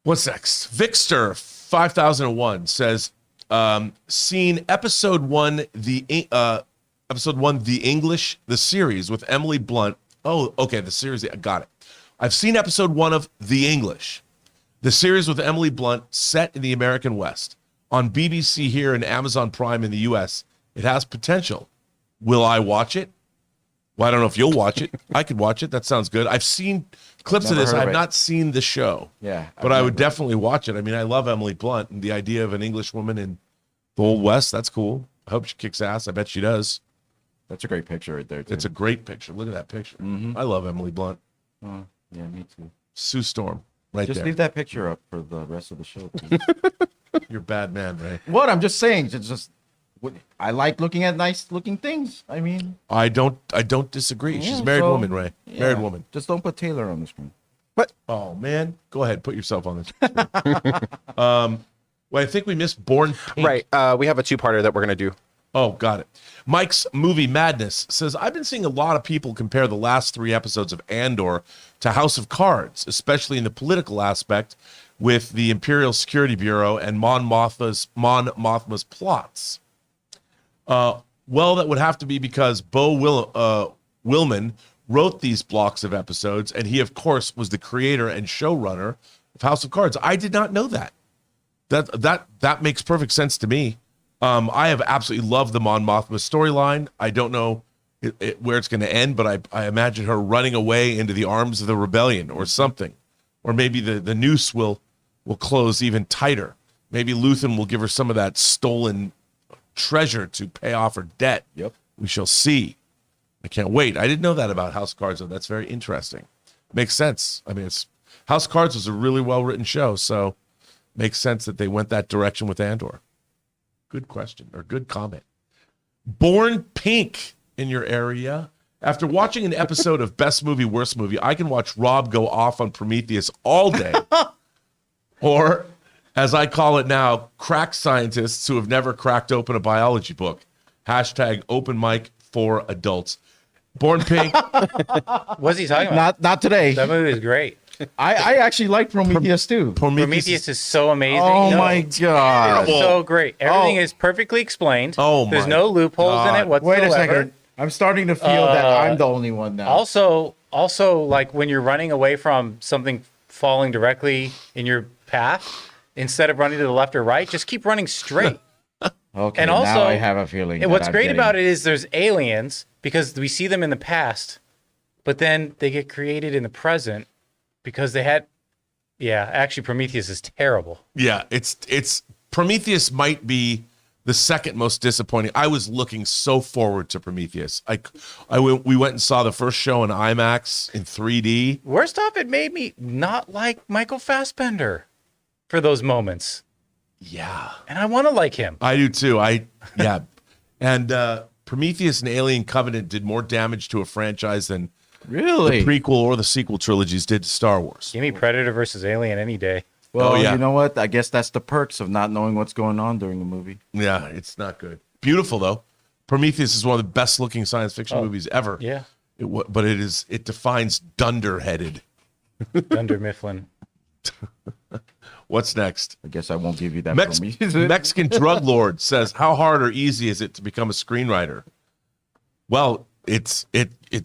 What's next? Vicster 5001 says, seen episode 1, the English, the series with Emily Blunt. Oh, okay, the series. I got it. I've seen episode 1 of The English, the series with Emily Blunt, set in the American West, on BBC here and Amazon Prime in the US. It has potential. Will I watch it? Well, I don't know if you'll watch it. I could watch it. That sounds good. I've seen clips of Never this. heard of I've it. not seen the show. Yeah, But I would never- definitely watch it. I mean, I love Emily Blunt, and the idea of an English woman in the Old West, that's cool. I hope she kicks ass. I bet she does. That's a great picture right there. Too. It's a great picture. Look at that picture. I love Emily Blunt. Yeah, me too. Sue Storm, right Just there. leave that picture up for the rest of the show. Please. You're a bad man, Ray. What? I'm just saying. I like looking at nice looking things. I mean, I don't disagree. She's a married so- woman, Ray. yeah. Married woman. Just don't put Taylor on the screen. Oh man, go ahead, put yourself on this. Well, I think we missed Born Pink. Right. We have a two-parter that we're going to do. Oh, got it. Mike's Movie Madness says, I've been seeing a lot of people compare the last 3 episodes of Andor to House of Cards, especially in the political aspect with the Imperial Security Bureau and Mon Mothma's plots. Well, that would have to be because Beau Willman wrote these blocks of episodes, and he, of course, was the creator and showrunner of House of Cards. I did not know that. That makes perfect sense to me. I have absolutely loved the Mon Mothma storyline. I don't know where it's going to end, but I imagine her running away into the arms of the rebellion or something. Or maybe the noose will close even tighter. Maybe Luthen will give her some of that stolen treasure to pay off her debt. Yep. We shall see. I can't wait. I didn't know that about House of Cards, though. That's very interesting. Makes sense. I mean, House of Cards was a really well-written show, so makes sense that they went that direction with Andor. Good question or good comment. Born Pink in your area. After watching an episode of Best Movie, Worst Movie, I can watch Rob go off on Prometheus all day. Or, as I call it now, crack scientists who have never cracked open a biology book. Hashtag open mic for adults. Born Pink. What's he talking about? Not today. That movie is great. I actually like Prometheus too. Prometheus is so amazing. Oh No, my god. it's so great. Everything is perfectly explained. Oh There's my no loopholes in God. it whatsoever. Wait a second. I'm starting to feel that I'm the only one now. Also, like when you're running away from something falling directly in your path, instead of running to the left or right, just keep running straight. Okay, and also, now I have a feeling. And what's great about it is there's aliens because we see them in the past, but then they get created in the present because they had. Yeah, actually, Prometheus is terrible. Yeah, it's Prometheus might be the second most disappointing. I was looking so forward to Prometheus. We went and saw the first show in IMAX in 3D. Worst off, it made me not like Michael Fassbender for those moments. Yeah, And I want to like him. I do too. Yeah, and Prometheus and Alien Covenant did more damage to a franchise than Really? the prequel or the sequel trilogies did to Star Wars. Give me Predator versus Alien any day. Well, Oh, yeah. you know what? I guess that's the perks of not knowing what's going on during the movie. Yeah, it's not good. Beautiful though. Prometheus is one of the best looking science fiction movies ever. Yeah. But it defines dunderheaded. Dunder Mifflin. What's next? I guess I won't give you that. Mexican drug lord says, "How hard or easy is it to become a screenwriter?" Well, it's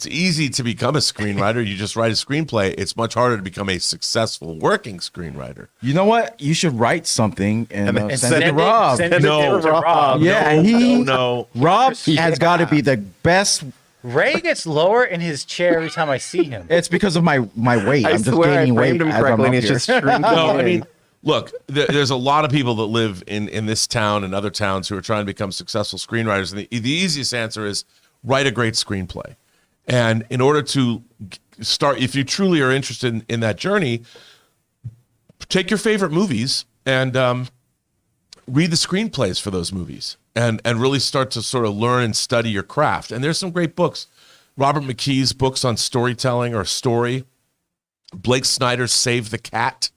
easy to become a screenwriter. You just write a screenplay. It's much harder to become a successful working screenwriter. You know what? You should write something and And send it to Rob. Send it No. to Rob. Yeah, No. Rob has got to be the best. Ray gets lower in his chair every time I see him. It's because of my weight. I I'm just swear I gaining weight framed him as I'm correctly, up and it's here. just shrinking. No, I in. mean, look, there's a lot of people that live in this town and other towns who are trying to become successful screenwriters. And the easiest answer is write a great screenplay. And in order to start, if you truly are interested in that journey, take your favorite movies and read the screenplays for those movies and really start to sort of learn and study your craft. And there's some great books. Robert McKee's books on storytelling or story. Blake Snyder's Save the Cat.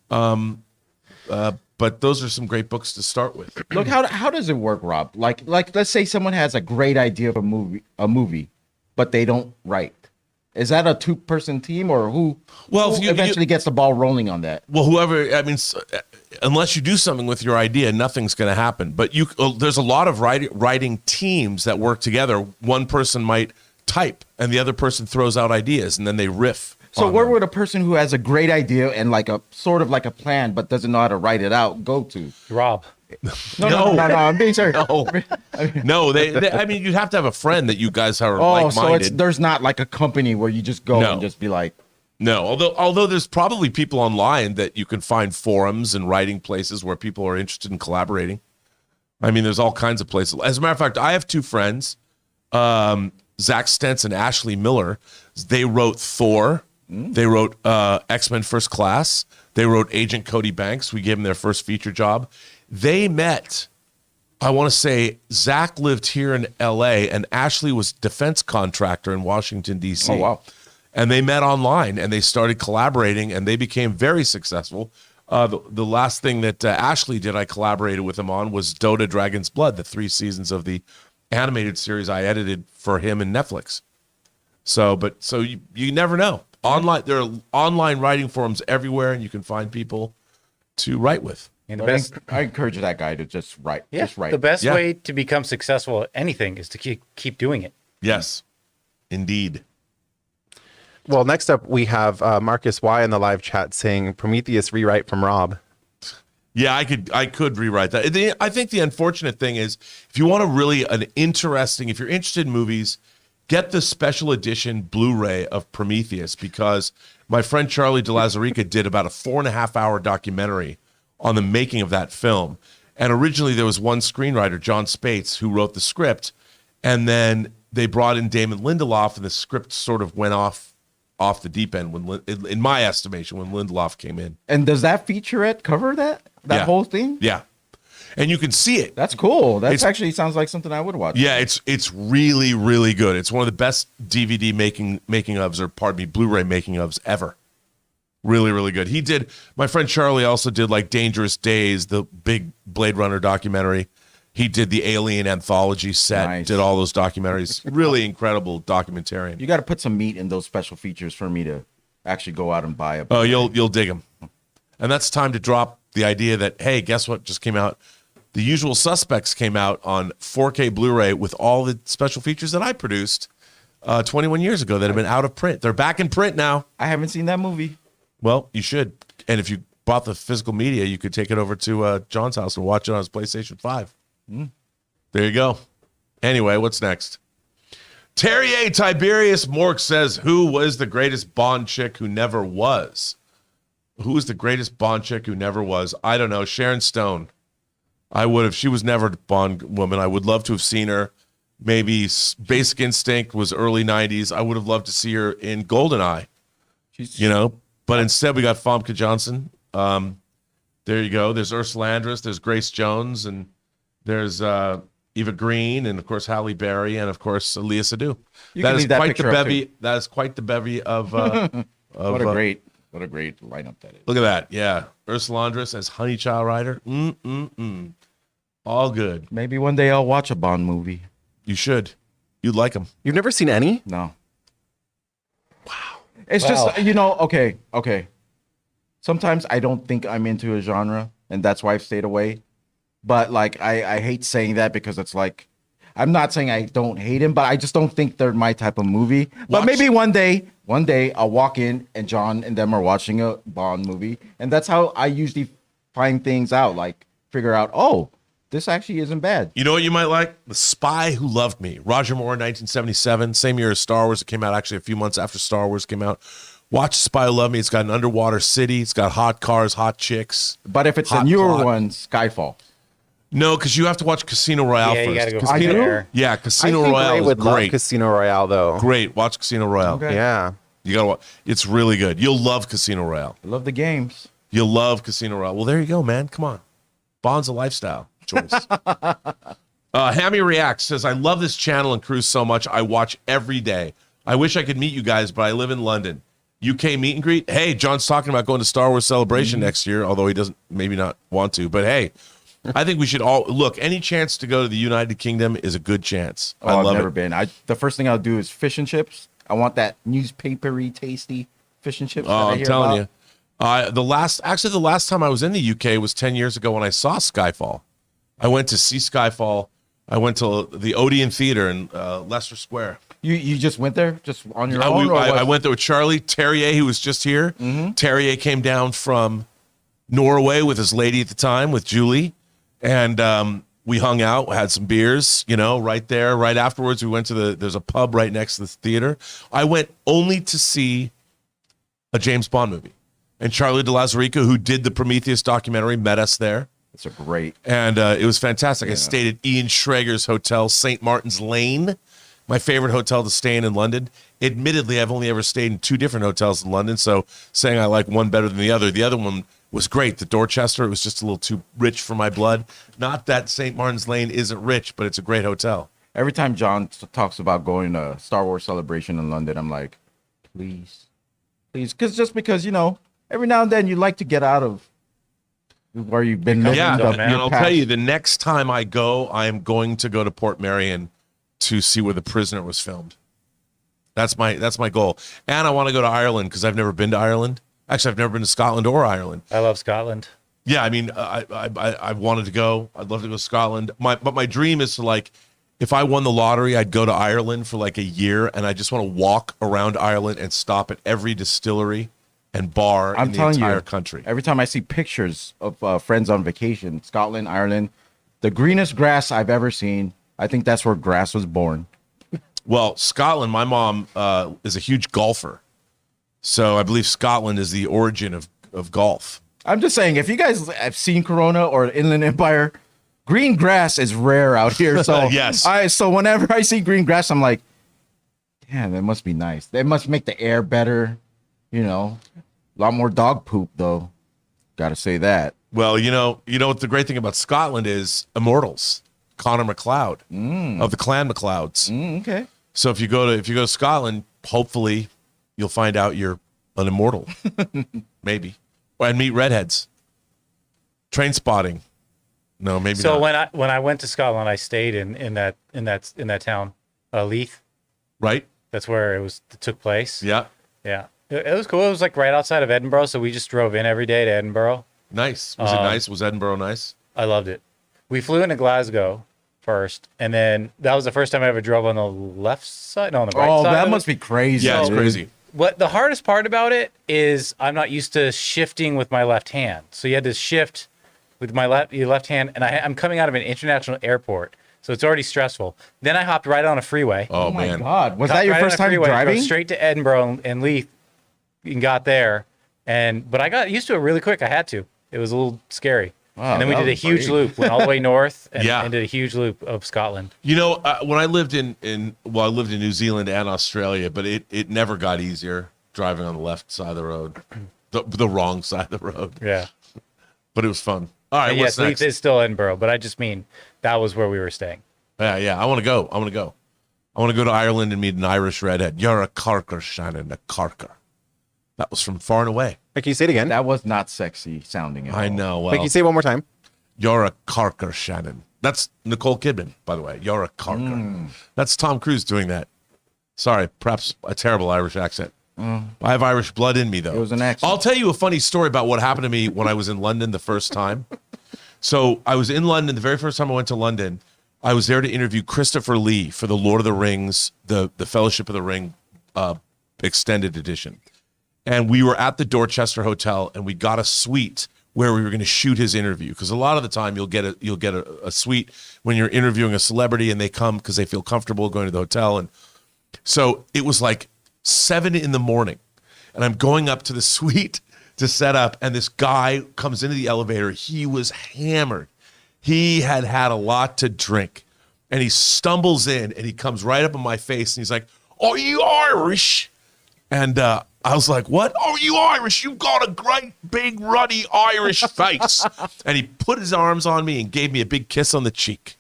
But those are some great books to start with. Look, how does it work, Rob? Like let's say someone has a great idea of a movie, but they don't write. Is that a 2-person team or who? Well, who eventually gets the ball rolling on that? Well, whoever, I mean, unless you do something with your idea, nothing's going to happen. But there's a lot of writing teams that work together. One person might type and the other person throws out ideas and then they riff. So on where them. would a person who has a great idea and like a sort of like a plan but doesn't know how to write it out go to? Rob. No, I'm being serious. No, they I mean, you'd have to have a friend that you guys are Oh, like-minded. so there's not like a company where you just go No. and just be like, No, although there's probably people online that you can find forums and writing places where people are interested in collaborating. I mean, there's all kinds of places. As a matter of fact, I have 2 friends, Zach Stentz and Ashley Miller. They wrote Thor. They wrote X-Men First Class. They wrote Agent Cody Banks. We gave them their first feature job. They met, I want to say, Zach lived here in L.A. and Ashley was defense contractor in Washington, D.C. Oh, wow. And they met online and they started collaborating and they became very successful. The last thing that Ashley did, I collaborated with him on, was Dota Dragon's Blood, the 3 seasons of the animated series I edited for him and Netflix. So you never know. Online, there are online writing forums everywhere, and you can find people to write with. And the but best, I encourage that guy to just write. yeah, Just write. the best Yeah. way to become successful at anything is to keep doing it. Yes, indeed. Well, next up we have Marcus Y in the live chat saying Prometheus rewrite from Rob. Yeah, I could rewrite that. I think the unfortunate thing is, if you want a really if you're interested in movies, get the special edition Blu-ray of Prometheus, because my friend Charlie De Lauzarica did about a 4.5-hour documentary on the making of that film. And originally there was one screenwriter, John Spates, who wrote the script, and then they brought in Damon Lindelof, and the script sort of went off the deep end in my estimation when Lindelof came in. And does that featurette cover that Yeah. whole thing? Yeah. and you can see it. That's cool. That It's- actually sounds like something I would watch. Yeah, it's really, really good. It's one of the best DVD making ofs, or pardon me, Blu-ray making ofs ever. Really, really good. He did. My friend Charlie also did like Dangerous Days, the big Blade Runner documentary. He did the Alien anthology set. Nice. Did all those documentaries. Really incredible documentarian. You got to put some meat in those special features for me to actually go out and buy a. Oh, you'll dig them. And that's time to drop the idea that, hey, guess what just came out? The Usual Suspects came out on 4K Blu-ray with all the special features that I produced 21 years ago that have been out of print. They're back in print now. I haven't seen that movie. Well, you should. And if you bought the physical media, you could take it over to John's house and watch it on his PlayStation 5. There you go. Anyway, what's next? Terrier Tiberius Mork says, who was the greatest Bond chick who never was? Who was the greatest Bond chick who never was? I don't know. Sharon Stone. I would have. She was never a Bond woman. I would love to have seen her. Maybe Basic Instinct was early 90s. I would have loved to see her in GoldenEye. You know? But instead, we got Famke Johnson. There you go. There's Ursula Andress. There's Grace Jones. And there's Eva Green. And, of course, Halle Berry. And, of course, Leah Seydoux. You can leave that quite the picture up, bevy. too. That is quite the bevy of... What a great lineup that is. Look at that. Yeah. Ursula Andress as Honey Child Rider. All good. Maybe one day I'll watch a Bond movie. You should. You'd like them. You've never seen any? No. Wow. It's just, okay. Sometimes I don't think I'm into a genre, and that's why I've stayed away. But, like, I hate saying that because it's like, I'm not saying I don't hate him, but I just don't think they're my type of movie. But maybe one day I'll walk in and John and them are watching a Bond movie. And that's how I usually find things out, like figure out, oh, this actually isn't bad. You know what you might like? The Spy Who Loved Me. Roger Moore, 1977, same year as Star Wars. It came out actually a few months after Star Wars came out. Watch Spy Who Loved Me. It's got an underwater city. It's got hot cars, hot chicks. But if it's a Hot newer plot. one, Skyfall. No, because you have to watch Casino Royale Yeah, first. you got to go I from do? there. Yeah, Casino I think Royale Ray is would love great. Casino Royale, though. Great. Watch Casino Royale. Okay. Yeah. You gotta watch. It's really good. You'll love Casino Royale. I love the games. You'll love Casino Royale. Well, there you go, man. Come on. Bond's a lifestyle choice. Hammy Reacts says, I love this channel and cruise so much. I watch every day. I wish I could meet you guys, but I live in London. UK meet and greet. Hey, John's talking about going to Star Wars Celebration next year, although he doesn't maybe not want to. But hey, I think we should all look. Any chance to go to the United Kingdom is a good chance. I I've love never it. been. The first thing I'll do is fish and chips. I want that newspapery, tasty fish and chips. Oh, I'm telling you. The last time I was in the UK was 10 years ago when I saw Skyfall. I went to see Skyfall. I went to the Odeon Theater in Leicester Square. You just went there just on your own? I went there with Charlie Terrier, who was just here. Terrier came down from Norway with his lady at the time, with Julie, and we hung out, had some beers, right there. Right afterwards, we went to there's a pub right next to the theater. I went only to see a James Bond movie. And Charlie de Lauzarica, who did the Prometheus documentary, met us there. It's a great. And it was fantastic. I stayed at Ian Schrager's hotel, St. Martin's Lane, my favorite hotel to stay in London. Admittedly, I've only ever stayed in 2 different hotels in London, so saying I like one better than the other. The other one was great. The Dorchester, it was just a little too rich for my blood. Not that St. Martin's Lane isn't rich, but it's a great hotel. Every time John talks about going to Star Wars Celebration in London, I'm like, please. Because every now and then you like to get out of where you've been living. Yeah, Dumb, and man. I'll tell you, the next time I go, I am going to go to Port Marion to see where The Prisoner was filmed. That's my goal. And I want to go to Ireland because I've never been to Ireland. Actually, I've never been to Scotland or Ireland. I love Scotland. Yeah, I mean, I wanted to go. I'd love to go to Scotland. But my dream is to, if I won the lottery, I'd go to Ireland for a year, and I just want to walk around Ireland and stop at every distillery and bar in the entire country. Every time I see pictures of friends on vacation, Scotland, Ireland, the greenest grass I've ever seen. I think that's where grass was born. Well, Scotland, my mom is a huge golfer. So I believe Scotland is the origin of golf. I'm just saying, if you guys have seen Corona or Inland Empire, green grass is rare out here. So Yes. So whenever I see green grass, I'm like, damn, that must be nice. They must make the air better. A lot more dog poop though. Got to say that. Well, you know what the great thing about Scotland is? Immortals. Connor MacLeod of the Clan MacLeods. Okay. So if you go to Scotland, hopefully you'll find out you're an immortal. Maybe. And meet redheads. Train spotting. No, maybe So not. when I went to Scotland, I stayed in that town, Leith. Right? That's where it took place. Yeah. Yeah. It was cool. It was like right outside of Edinburgh, so we just drove in every day to Edinburgh. Nice. Was it nice? Was Edinburgh nice? I loved it. We flew into Glasgow first, and then that was the first time I ever drove on the left side. No, on the right Oh, side. that of must it. be crazy. Yeah, it's dude. crazy. What the hardest part about it is I'm not used to shifting with my left hand. So you had to shift with your left hand, and I'm coming out of an international airport, so it's already stressful. Then I hopped right on a freeway. Oh, Oh my man. God. Was Hopped that your right on first a time freeway, driving? drove straight to Edinburgh and Leith, and got there. But I got used to it really quick. I had to. It was a little scary. Wow, and then we that did a was huge brave. loop, went all the way north, and, Yeah. and did a huge loop of Scotland. When I lived I lived in New Zealand and Australia, but it never got easier driving on the left side of the road, the wrong side of the road. Yeah. But it was fun. All right, And what's yes, next? Leith is still Edinburgh, but I just mean that was where we were staying. Yeah. I want to go. I want to go to Ireland and meet an Irish redhead. You're a Corker, Shannon, a Corker. That was from far and away. Wait, can you say it again? That was not sexy sounding at all. I know. Wait, Well, can you say it one more time? you're a Corker, Shannon. That's Nicole Kidman, by the way. You're a Corker. That's Tom Cruise doing that. Sorry, perhaps a terrible Irish accent. I have Irish blood in me, though. It was an accent. I'll tell you a funny story about what happened to me when I was in London the first time. So I was in London the very first time I went to London. I was there to interview Christopher Lee for the Lord of the Rings, the Fellowship of the Ring extended edition. And we were at the Dorchester Hotel, and we got a suite where we were going to shoot his interview. Because a lot of the time you'll get a suite when you're interviewing a celebrity, and they come because they feel comfortable going to the hotel. And so it was like 7 a.m, and I'm going up to the suite to set up, and this guy comes into the elevator. He was hammered. He had had a lot to drink, and he stumbles in, and he comes right up in my face, and he's like, "Are you Irish?" And I was like, "What? Are you Irish? You've got a great big ruddy Irish face." And he put his arms on me and gave me a big kiss on the cheek.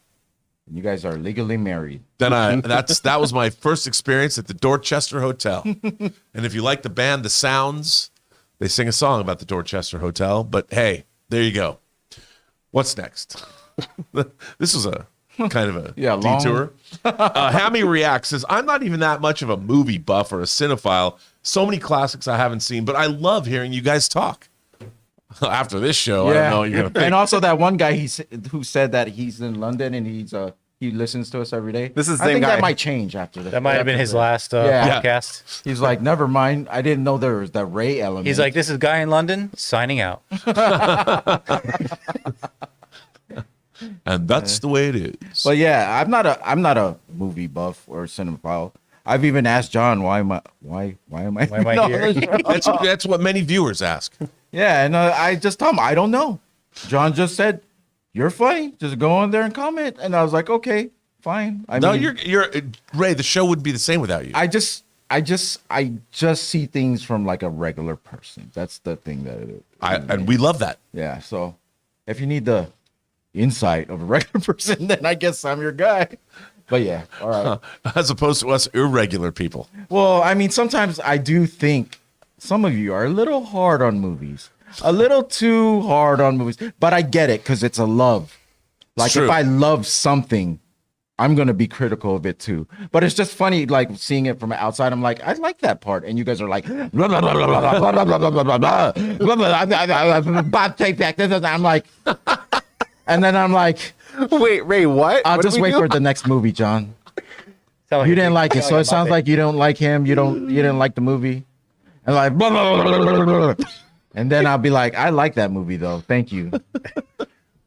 You guys are legally married. Then that was my first experience at the Dorchester Hotel. And if you like the band The Sounds, they sing a song about the Dorchester Hotel. But hey, there you go. What's next? This was a kind of a long. detour. Hammy Reacts says, I'm not even that much of a movie buff or a cinephile. So many classics I haven't seen, but I love hearing you guys talk. After this show, I don't know what you're going to think. And also that one guy who said that he's in London and he listens to us every day. This is the I same think guy. that might change after that. That might have been his last Yeah. podcast. He's like, never mind. I didn't know there was that Ray element. He's like, this is Guy in London signing out. And that's the way it is. But yeah, I'm not a movie buff or cinephile. I've even asked John why am I Why am I on here? the show? That's what many viewers ask. Yeah, and I just told him I don't know. John just said, "You're funny. Just go on there and comment." And I was like, "Okay, fine." I No, mean, you're Ray. The show would be the same without you. I just see things from like a regular person. That's the thing And we love that. yeah. So if you need the insight of a regular person, then I guess I'm your guy. But yeah, all right. As opposed to us irregular people. Well, I mean, sometimes I do think some of you are a little hard on movies, a little too hard on movies. But I get it because it's a love. Like True. if I love something, I'm gonna be critical of it too. But it's just funny, like seeing it from outside. I'm like, I like that part, and you guys are like, blah, blah, blah, blah, blah, blah, blah, blah, blah, blah, blah, blah, take back this. I'm like, and then I'm like, Wait, Ray, what? I'll What did just we wait do? for the next movie, John. Sound like You a- didn't like it, so like a it sounds Muppet. like you don't like him. You didn't like the movie, and like, blah, blah, blah, blah, blah, blah. And then I'll be like, I like that movie though. Thank you.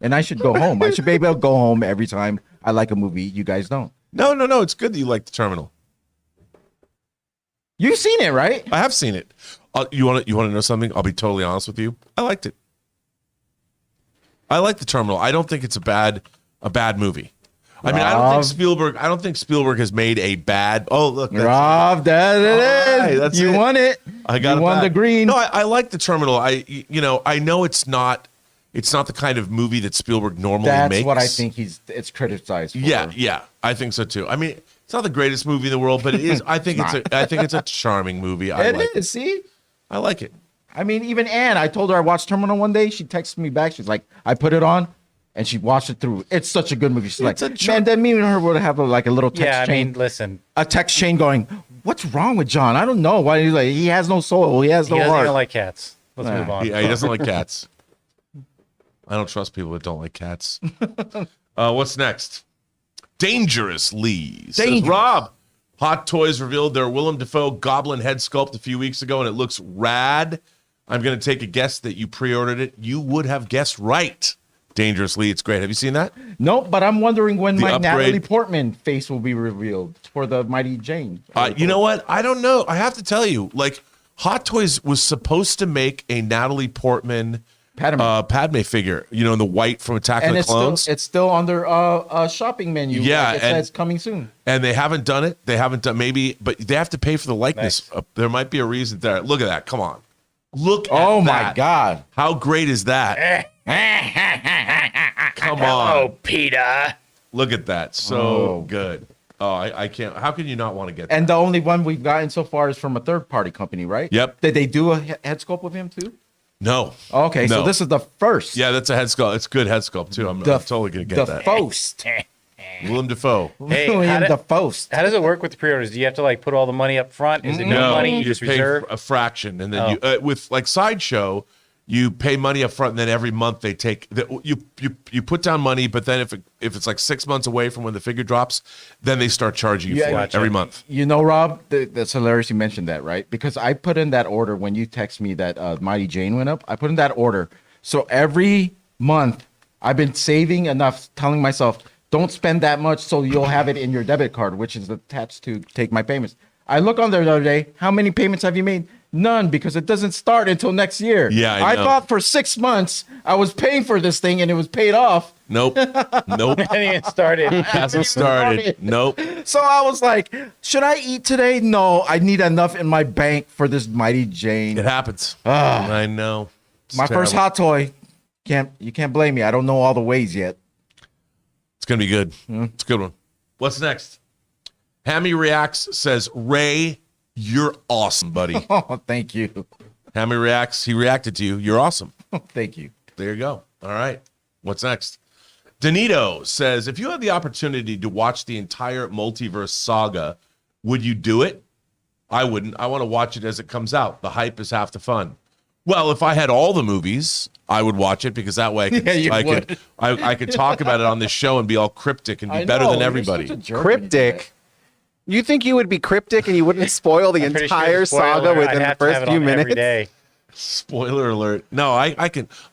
And I should go home. I should be able to go home every time I like a movie. You guys don't. No. It's good that you like The Terminal. You've seen it, right? I have seen it. You want to know something? I'll be totally honest with you. I liked it. I like The Terminal. I don't think it's a bad movie. I mean, Rob. I don't think Spielberg has made a bad. Oh, look, that's- Rob, that it is. right, that's you it. won it. I got you it won back. the green. No, I like The Terminal. I know it's not It's not the kind of movie that Spielberg normally That's makes. what I think it's criticized for. Yeah, I think so too. I mean, it's not the greatest movie in the world, but it is. I think it's a charming movie. I It like is, see? I like it. I mean, even Anne, I told her I watched Terminal one day. She texted me back. She's like, I put it on, and she watched it through. It's such a good movie. She's like, man, then me and her would have like a little text Yeah, I chain. mean, listen, A text chain going, what's wrong with John? I don't know. Why he's like, he has no soul. He has he no doesn't heart. even like cats. Let's move on. Yeah, he doesn't like cats. I don't trust people that don't like cats. What's next? Dangerously. Says Dangerous. Rob. Hot Toys revealed their Willem Dafoe goblin head sculpt a few weeks ago, and it looks rad. I'm going to take a guess that you pre-ordered it. You would have guessed right. Dangerously. It's great. Have you seen that? No, but I'm wondering when The my upgrade. Natalie Portman face will be revealed for the Mighty Jane. You know what? I don't know. I have to tell you, like, Hot Toys was supposed to make a Natalie Portman Padme figure, you know, in the white from Attack of the Clones. It's still on their shopping menu. Yeah, Like it and- says coming soon. And they haven't done it. They haven't done but they have to pay for the likeness. Nice. There might be a reason there. Look at that. Come on. Look at Oh my that. God. How great is that? Come on. Oh, Peter. Look at that. So Oh. good. Oh, I can't. How can you not want to get that? And the only one we've gotten so far is from a third party company, right? Yep. Did they do a head sculpt with him too? No. Okay, so No. this is the first. Yeah, that's a head sculpt. It's a good head sculpt, too. I'm The totally going to the get that. first. Willem Dafoe. Hey, William the first. how does it work with the pre-orders? Do you have to like put all the money up front? Is it no money? You just pay reserve? a fraction, and then you with like Sideshow, you pay money up front, and then every month they take you put down money, but then if it's like 6 months away from when the figure drops, then they start charging you Yeah, for it gotcha. every month. You know, Rob, that's hilarious you mentioned that, right? Because I put in that order when you text me that Mighty Jane went up. I put in that order. So every month I've been saving enough, telling myself, don't spend that much so you'll have it in your debit card, which is attached to take my payments. I look on there the other day, how many payments have you made? None, because it doesn't start until next year. Yeah, I know. thought for 6 months I was paying for this thing and it was paid off. Nope, nope, And it started. hasn't started. Nope. So I was like, should I eat today? No, I need enough in my bank for this Mighty Jane. It happens. I know. It's My first terrible. hot toy. You can't blame me. I don't know all the ways yet. It's gonna be good. It's a good one. What's next? Hammy Reacts says, Ray, you're awesome, buddy. Oh, thank you. Hammy Reacts, he reacted to you. You're awesome. Thank you. There you go. All right. What's next? Danito says, if you had the opportunity to watch the entire multiverse saga, would you do it? I wouldn't. I want to watch it as it comes out. The hype is half the fun. Well, if I had all the movies, I would watch it because that way I could talk about it on this show and be all cryptic and be better than everybody. Cryptic. You think you would be cryptic and you wouldn't spoil the I'm pretty sure entire spoiler, saga I'd within the have to have first it few on every minutes? day. Spoiler alert. No, I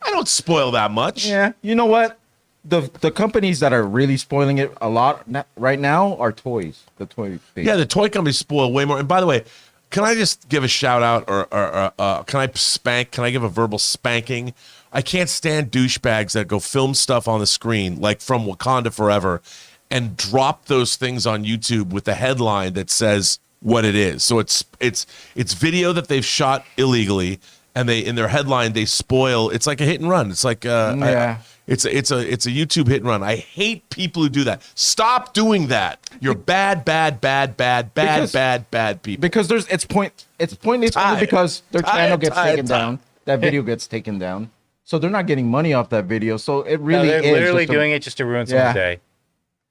don't spoil that much. Yeah. You know what? The companies that are really spoiling it a lot right now are toys. The toy thing. Yeah, the toy companies spoil way more. And by the way, can I just give a shout out or can I give a verbal spanking? I can't stand douchebags that go film stuff on the screen like from Wakanda Forever and drop those things on YouTube with the headline that says what it is. So it's video that they've shot illegally, and they in their headline they spoil. It's like a hit and run. It's like it's a YouTube hit and run. I hate people who do that. Stop doing that. You're bad people. Because it's pointless only because their channel gets taken down. That video gets taken down. So they're not getting money off that video. So it No, really they're is literally just a- doing it just to ruin someone's Yeah. day.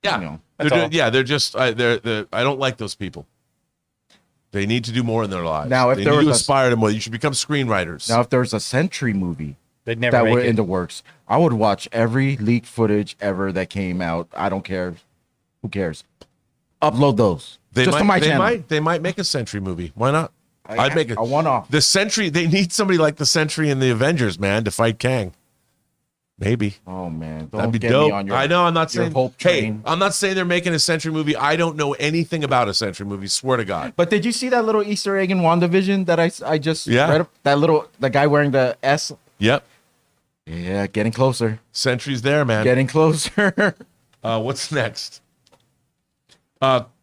Yeah, you know, they're that's all. they're just I don't like those people. They need to do more in their lives. Now, if they there need to was a- inspire them more, you should become screenwriters. Now, if there's a Sentry movie They'd never that make were it. in the works, I would watch every leaked footage ever that came out. I don't care. Who cares? Upload those. Just to my channel. They might make a Sentry movie. Why not? I'd make it a one-off. The Sentry. They need somebody like the Sentry in the Avengers, man, to fight Kang. Maybe. Oh man, That'd don't be get dope. me on your. I know. I'm not your saying. hope Hey, train. I'm not saying they're making a Sentry movie. I don't know anything about a Sentry movie. Swear to God. But did you see that little Easter egg in WandaVision that I just Yeah. read? The guy wearing the S. Yep. Yeah, getting closer. Sentry's there, man. Getting closer. What's next?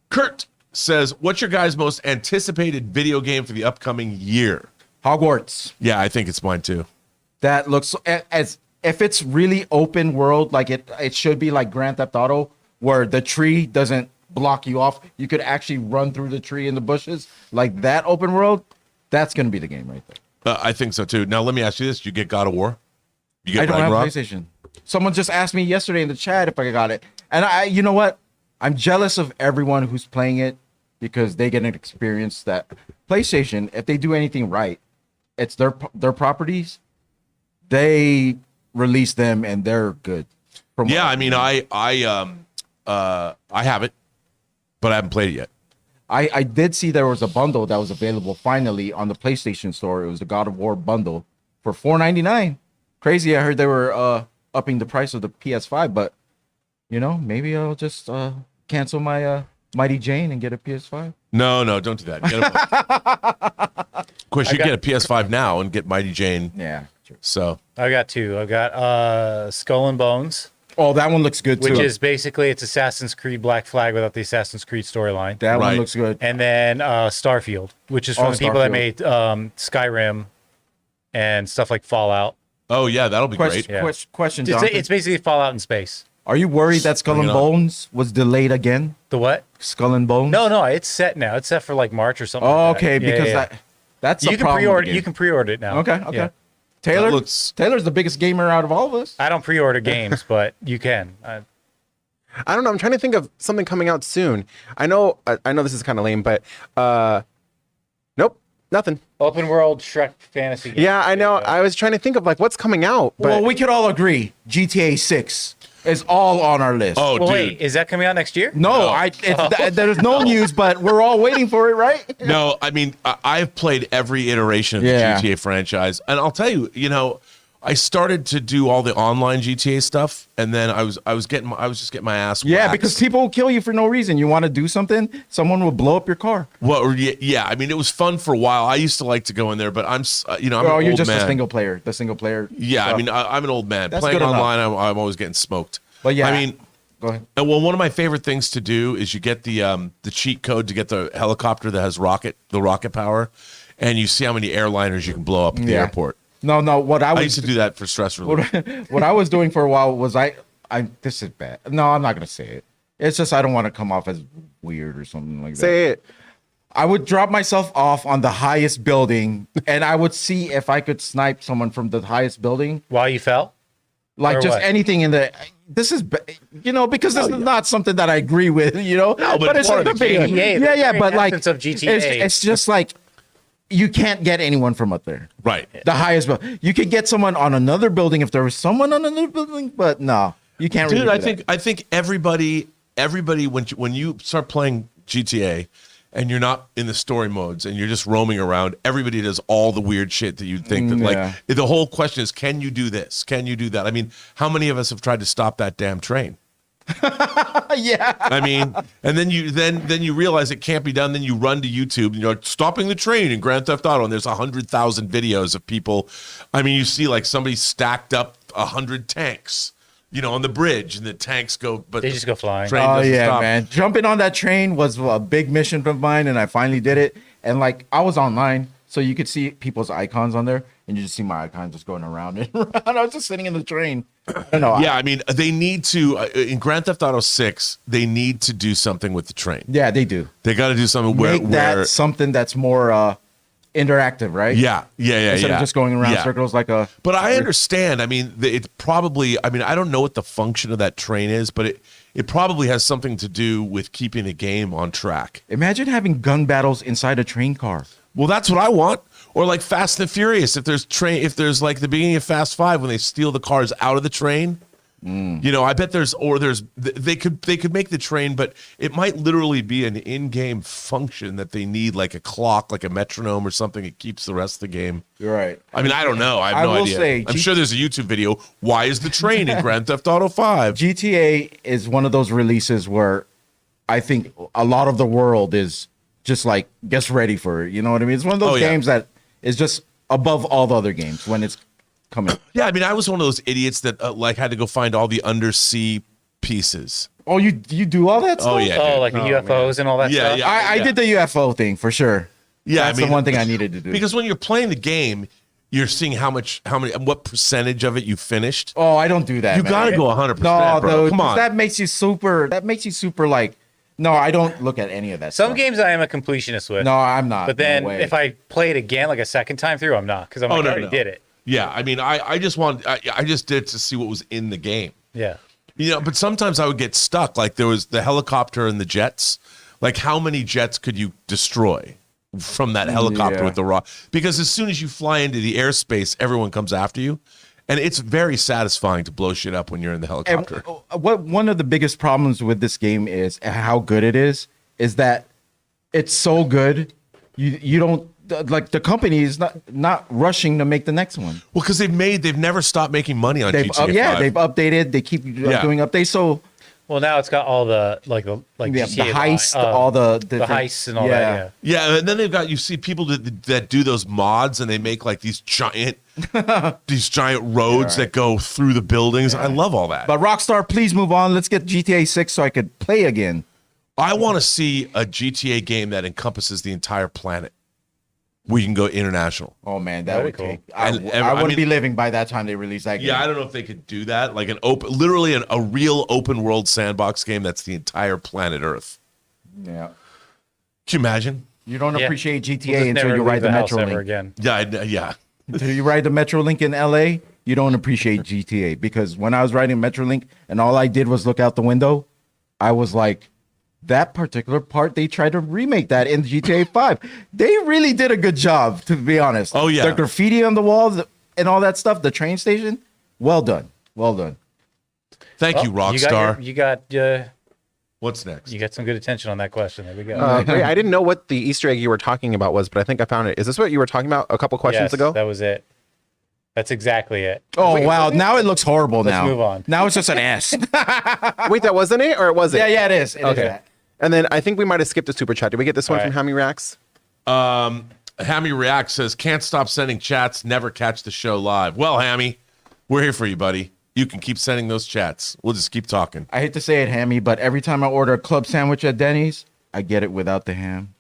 Kurt says, "What's your guys' most anticipated video game for the upcoming year?" Hogwarts. Yeah, I think it's mine too. That looks as if it's really open world, like it should be like Grand Theft Auto, where the tree doesn't block you off. You could actually run through the tree in the bushes, like that open world. That's gonna be the game right there. I think so too. Now let me ask you this: do you get God of War? You get I don't have Ragnarok? PlayStation. Someone just asked me yesterday in the chat if I got it, and you know what? I'm jealous of everyone who's playing it because they get an experience that PlayStation, if they do anything right, it's their properties. They release them and they're good. Yeah, I mean, I have it, but I haven't played it yet. I did see there was a bundle that was available finally on the PlayStation Store. It was the God of War bundle for $4.99. Crazy! I heard they were upping the price of the PS5, but maybe I'll just cancel my Mighty Jane and get a PS5. No, don't do that. Get of course, you get a PS5 now and get Mighty Jane. Yeah, true. So I got two. I got Skull and Bones, Oh, that one looks good too. which is basically it's Assassin's Creed Black Flag without the Assassin's Creed storyline. that Right. one looks good. And then Starfield, which is from the people that made Skyrim and stuff like Fallout. oh yeah, that'll be Question, great. Yeah. question, It's, Jonathan. it's basically Fallout in space. Are you worried that Skull bring and it on. Bones was delayed again? The what? Skull and Bones? No, it's set now. It's set for like March or something. Oh, like that. okay, Yeah, because yeah. that's you a can problem with pre-order. the game. You can pre-order it now. Okay. Yeah. Taylor, That looks- Taylor's the biggest gamer out of all of us. I don't pre-order games, but you can. I don't know. I'm trying to think of something coming out soon. I know this is kind of lame, but nope, nothing. Open world Shrek fantasy game. Yeah, I know. I was trying to think of like what's coming out, but Well, we could all agree GTA 6 is all on our list. Oh, Well, dude. wait, is that coming out next year? No, there's no news, but we're all waiting for it, right? No, I mean, I've played every iteration of Yeah. the GTA franchise, and I'll tell you, I started to do all the online GTA stuff, and then I was just getting my ass. Yeah, waxed. because people will kill you for no reason. You want to do something, someone will blow up your car. Well, yeah, I mean, it was fun for a while. I used to like to go in there, but I'm an Oh, you're old just man. the single player. The single player. Yeah, I stuff. mean, I'm an old man. That's Playing good enough. online, I'm always getting smoked. But yeah, I mean, go ahead. well, one of my favorite things to do is you get the cheat code to get the helicopter that has the rocket power, and you see how many airliners you can blow up at the Yeah. airport. No. What I I was used to do that for stress relief. what I was doing for a while was I this is bad. No, I'm not gonna say it. It's just I don't want to come off as weird or something like that. say it. I would drop myself off on the highest building, and I would see if I could snipe someone from the highest building. While you fell? Like Or just what? anything in the. This is, because this is not something that I agree with, No, but it's part like of the the game. video. The Yeah, very but like essence of GTA. it's just like you can't get anyone from up there. Right. The highest building. You could get someone on another building if there was someone on another building, but no, you can't. Dude, really I do think everybody when you start playing GTA and you're not in the story modes and you're just roaming around, everybody does all the weird shit that you think that Yeah. like the whole question is, can you do this? Can you do that? I mean, how many of us have tried to stop that damn train? that. Yeah. I mean, and then you realize it can't be done. Then you run to YouTube, stopping the train in Grand Theft Auto, and there's 100,000 videos of people. I mean, you see like somebody stacked up 100 tanks, on the bridge, and the tanks go, but They just go flying. train Oh doesn't yeah, stop. man! Jumping on that train was a big mission of mine, and I finally did it. And like I was online, so you could see people's icons on there, and you just see my icon just going around and around. I was just sitting in the train. I don't know. Yeah, I mean, they need to in Grand Theft Auto 6. They need to do something with the train. Yeah, they do. They got to do something where Make that something that's more interactive, right? yeah, Instead of just going around yeah. circles like a. But I understand. I mean, it probably. I mean, I don't know what the function of that train is, but it probably has something to do with keeping the game on track. Imagine having gun battles inside a train car. Well, that's what I want. Or like Fast and Furious. If there's like the beginning of Fast 5 when they steal the cars out of the train. I bet they could make the train, but it might literally be an in-game function that they need, like a clock, like a metronome or something. It keeps the rest of the game. You're right. I mean, I don't know. I have I no will idea. say, I'm sure there's a YouTube video. Why is the train in Grand Theft Auto 5? GTA is one of those releases where I think a lot of the world is just like gets ready for it. You know what I mean? It's one of those Oh, yeah. games that is just above all the other games when it's coming. Yeah, I mean, I was one of those idiots that had to go find all the undersea pieces. Oh, you do all that stuff? Oh yeah, Oh, dude. like the UFOs and all that Yeah, stuff? yeah. I did the UFO thing for sure. Yeah, That's the one thing I needed to do. Because when you're playing the game, you're seeing what percentage of it you finished. Oh, I don't do that. You man. got to go 100%, No, bro. Come on. That makes you super. Like, no, I don't look at any of that. Some stuff. games I am a completionist with. No, I'm not. But then no way. if I play it again like a second time through, I'm not because I already did it. Yeah, I mean, I just did it to see what was in the game. Yeah. But sometimes I would get stuck. Like there was the helicopter and the jets. Like how many jets could you destroy from that helicopter with the rock? Because as soon as you fly into the airspace, everyone comes after you. And it's very satisfying to blow shit up when you're in the helicopter. And one of the biggest problems with this game is how good it is that it's so good. You don't like the company is not rushing to make the next one. Well, because they've never stopped making money on GTA 5. They've updated. They keep doing updates. So Well, now it's got all the like the GTA heist, line, all the heists and all that. Yeah. Yeah, and then you see people that do those mods and they make like these giant roads that go through the buildings. I love all that. But Rockstar, please move on. Let's get GTA 6 so I could play again. I want to see a GTA game that encompasses the entire planet. We can go international. Oh man, that would cool. take. I wouldn't be living by that time they release that game. Yeah, I don't know if they could do that. Like a real open world sandbox game that's the entire planet Earth. Yeah. Can you imagine? You don't Yeah. appreciate We'll GTA just until never you leave ride the house Metro ever Link. again. Yeah. Until you ride the Metro Link in LA, you don't appreciate GTA. Because when I was riding Metro Link and all I did was look out the window, I was like, that particular part, they tried to remake that in GTA 5. They really did a good job, to be honest. Oh, yeah. The graffiti on the walls and all that stuff, the train station, well done. Well done. Thank you, Rockstar. You got What's next? you got some good attention on that question. There we go. Great. I didn't know what the Easter egg you were talking about was, but I think I found it. Is this what you were talking about a couple questions Yes, ago? that was it. That's exactly it. Oh, wow. Now it looks horrible Let's now. move on. Now it's just an S. Wait, that wasn't it, or was it? Yeah, it is. It is Okay. that. And then I think we might have skipped a super chat. Did we get this one All from right. Hammy Reacts? Hammy React says, can't stop sending chats, never catch the show live. Well, Hammy, we're here for you, buddy. You can keep sending those chats. We'll just keep talking. I hate to say it, Hammy, but every time I order a club sandwich at Denny's, I get it without the ham.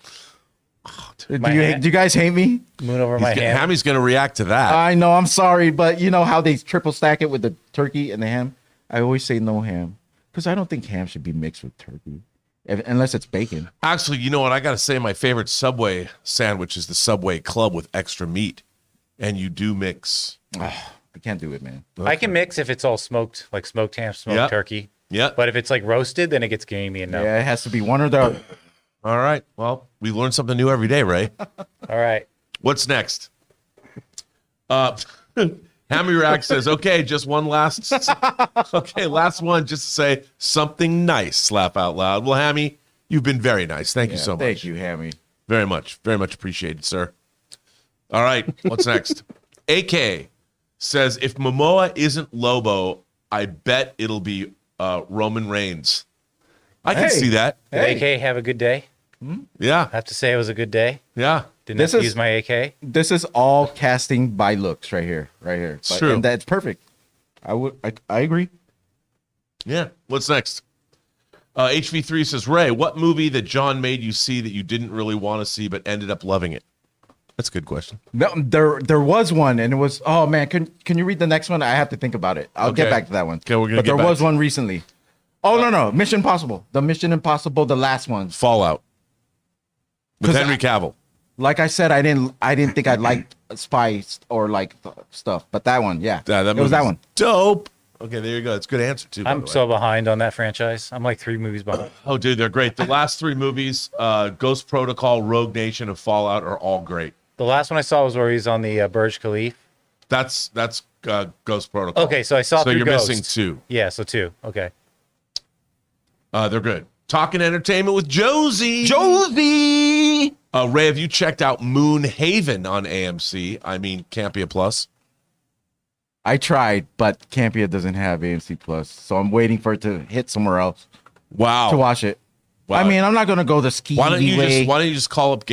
Do you guys hate me? Moon over my hand. Hammy's going to react to that. I know, I'm sorry, but you know how they triple stack it with the turkey and the ham? I always say no ham because I don't think ham should be mixed with turkey unless it's bacon. Actually, you know what? I got to say my favorite Subway sandwich is the Subway Club with extra meat. And you do mix. I can't do it, man. I can mix if it's all smoked, like smoked ham, smoked Yep. turkey. Yeah. But if it's like roasted, then it gets gamey and no. Yeah, it has to be one or the other. All right. Well, we learn something new every day, Ray. All right. What's next? Hammy Rack says, okay, just one last. Okay, last one, just to say something nice. Laugh out loud. Well, Hammy, you've been very nice. Thank you so much. Thank you, Hammy. Very much appreciated, sir. All right, what's next? AK says, if Momoa isn't Lobo, I bet it'll be Roman Reigns. I can Hey. see that. Did AK have a good day? Yeah, I have to say it was a good day. yeah. Didn't This have to is- use my AK. This is all casting by looks right here. It's true. And that's perfect. I agree. Yeah. What's next? HV3 says, Ray, what movie that John made you see that you didn't really want to see but ended up loving it? That's a good question. No, there was one, and it was, oh man, can you read the next one? I have to think about it. I'll get Okay. back to that one. Okay, we're gonna But get there back was to- one recently. Oh no, Mission Impossible. The Mission Impossible, the last one. Fallout. With 'Cause Henry Cavill. Like I said, I didn't think I'd like spies or like stuff, but that one, yeah, Yeah, it was that movie's one. Dope. Okay, there you go. It's a good answer, too. by the I'm way. so behind on that franchise. I'm like 3 movies behind. Oh, dude, they're great. The last 3 movies, Ghost Protocol, Rogue Nation, and Fallout, are all great. The last one I saw was where he's on the Burj Khalifa. That's Ghost Protocol. Okay, so I saw So through you're Ghost. missing 2. Yeah, so 2. Okay. They're good. Talking Entertainment with Josie. Josie. Ray, have you checked out Moon Haven on AMC? I mean, Campea Plus. I tried, but Campea doesn't have AMC Plus, so I'm waiting for it to hit somewhere else Wow. to watch it. Wow. I mean, I'm not gonna go the ski Why don't you way. just call up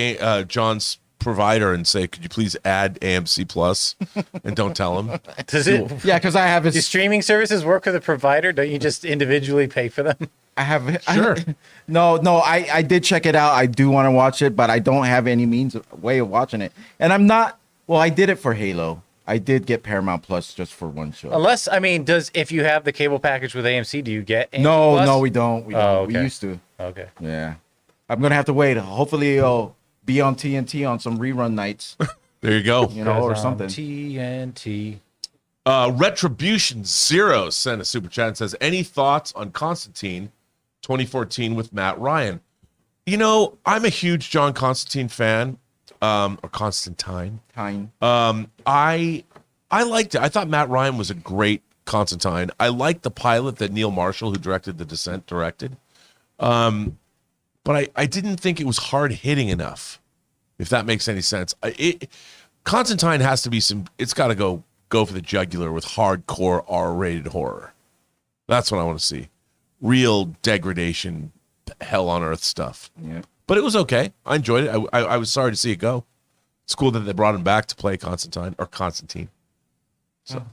John's provider and say, could you please add AMC Plus? And don't tell him. Does it? Yeah, because I have Do it. streaming services work with a provider? Don't you just individually pay for them? I have Sure. I did check it out. I do want to watch it, but I don't have any way of watching it. And I'm not. Well, I did it for Halo. I did get Paramount Plus just for one show. Unless, I mean, if you have the cable package with AMC, do you get AMC No, Plus? no, we don't. We don't. Oh, We okay. used to. Okay. Yeah. I'm gonna have to wait. Hopefully, it'll be on TNT on some rerun nights, There you go. you know, or Because, something. TNT. Retribution Zero sent a super chat and says, any thoughts on Constantine 2014 with Matt Ryan? You know, I'm a huge John Constantine fan, or Constantine. Time. I liked it. I thought Matt Ryan was a great Constantine. I liked the pilot that Neil Marshall, who directed The Descent, directed. But I didn't think it was hard hitting enough, if that makes any sense. Constantine has to be it's got to go for the jugular with hardcore R-rated horror. That's what I want to see. Real degradation, hell on earth stuff. Yeah. But it was okay. I enjoyed it. I was sorry to see it go. It's cool that they brought him back to play Constantine. So,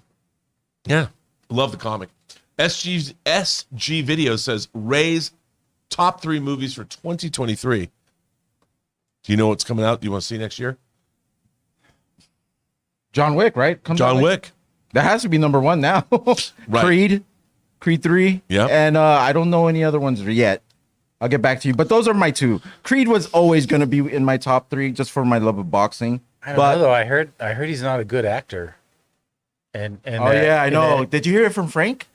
yeah, love the comic. SG Video says Ray's top 3 movies for 2023. Do you know what's coming out? Do you want to see next year? John Wick, right? Comes out John like- Wick. That has to be number 1 now. Right. Creed 3. Yep. And I don't know any other ones yet. I'll get back to you. But those are my 2. Creed was always going to be in my top 3 just for my love of boxing. I don't know, though. I heard he's not a good actor. And Oh, yeah, I know. Did you hear it from Frank?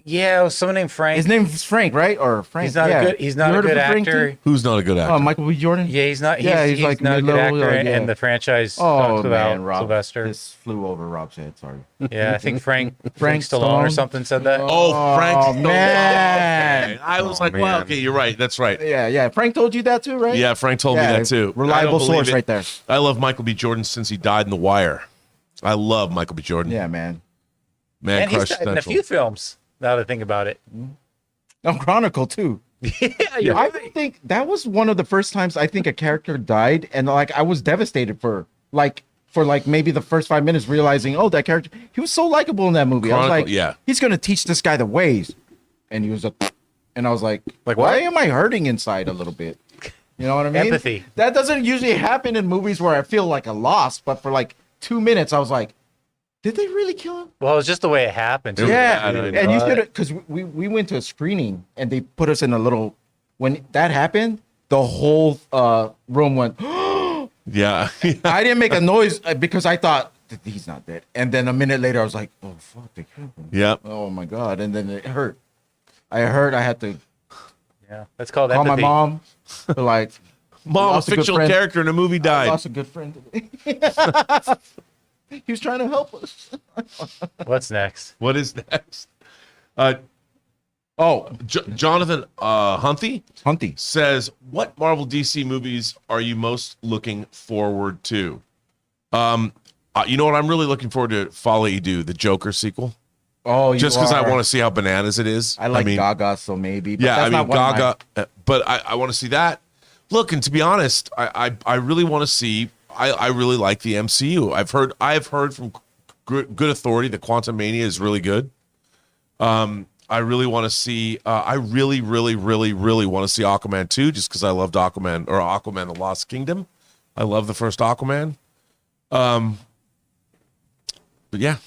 Yeah, it was someone named Frank. His name's Frank, right? Or Frank. He's not yeah. a good. He's not You a heard good of Frank, actor. too? Who's not a good actor? Oh, Michael B. Jordan? Yeah, he's not. Yeah, he's he's like not a good mid-level, actor, yeah. and the franchise Oh, talks about man, Rob. Sylvester. This flew over Rob's head. Sorry. Yeah, I think Frank Frank Stallone or Stallone? something said that. Oh, Frank. Oh, Stallone. man. Okay. I was like, well, man. okay, you're right. That's right. Yeah. Frank told you that too, right? Yeah, Frank told me Yeah, that too. I reliable don't believe source it. right there. I love Michael B. Jordan since he died in The Wire. I love Michael B. Jordan. Yeah, man. Man And he's Crush in a Central. few films. Now that I think about it. Chronicle too. Yeah, I think that was one of the first times I think a character died, and like I was devastated for maybe the first 5 minutes realizing, oh, that character, he was so likable in that movie. I was Chronicle, like, yeah. he's gonna teach this guy the ways, and he was and I was like, Like, why what? am I hurting inside a little bit? You know what I mean? Empathy. That doesn't usually happen in movies where I feel like a loss, but for like 2 minutes, I was like, did they really kill him? Well, it's just the way it happened. too. Yeah, I know. and you should, because we went to a screening and they put us in a little. When that happened, the whole room went. Yeah. I didn't make a noise because I thought he's not dead, and then a minute later I was like, "Oh fuck, they killed him." Yep. Oh my god, and then it hurt. I had to Yeah, that's called call empathy. my mom. But like, Mom, a lost a good fictional friend. character in a movie I died. lost a good friend today. He was trying to help us. What's next? What is next? Oh, Jonathan Hunty Hunty. says, what Marvel DC movies are you most looking forward to? You know what? I'm really looking forward to Folly Do, the Joker sequel. Oh, you Just because I are. want to see how bananas it is. I like mean, Gaga, so maybe. But Yeah, that's I mean, not one of my- Gaga. But I want to see that. Look, and to be honest, I really want to see. I really like the MCU. I've heard from good authority that Quantum Mania is really good. I really want to see. I really want to see Aquaman 2, just because I loved Aquaman or Aquaman: The Lost Kingdom. I love the first Aquaman. But yeah,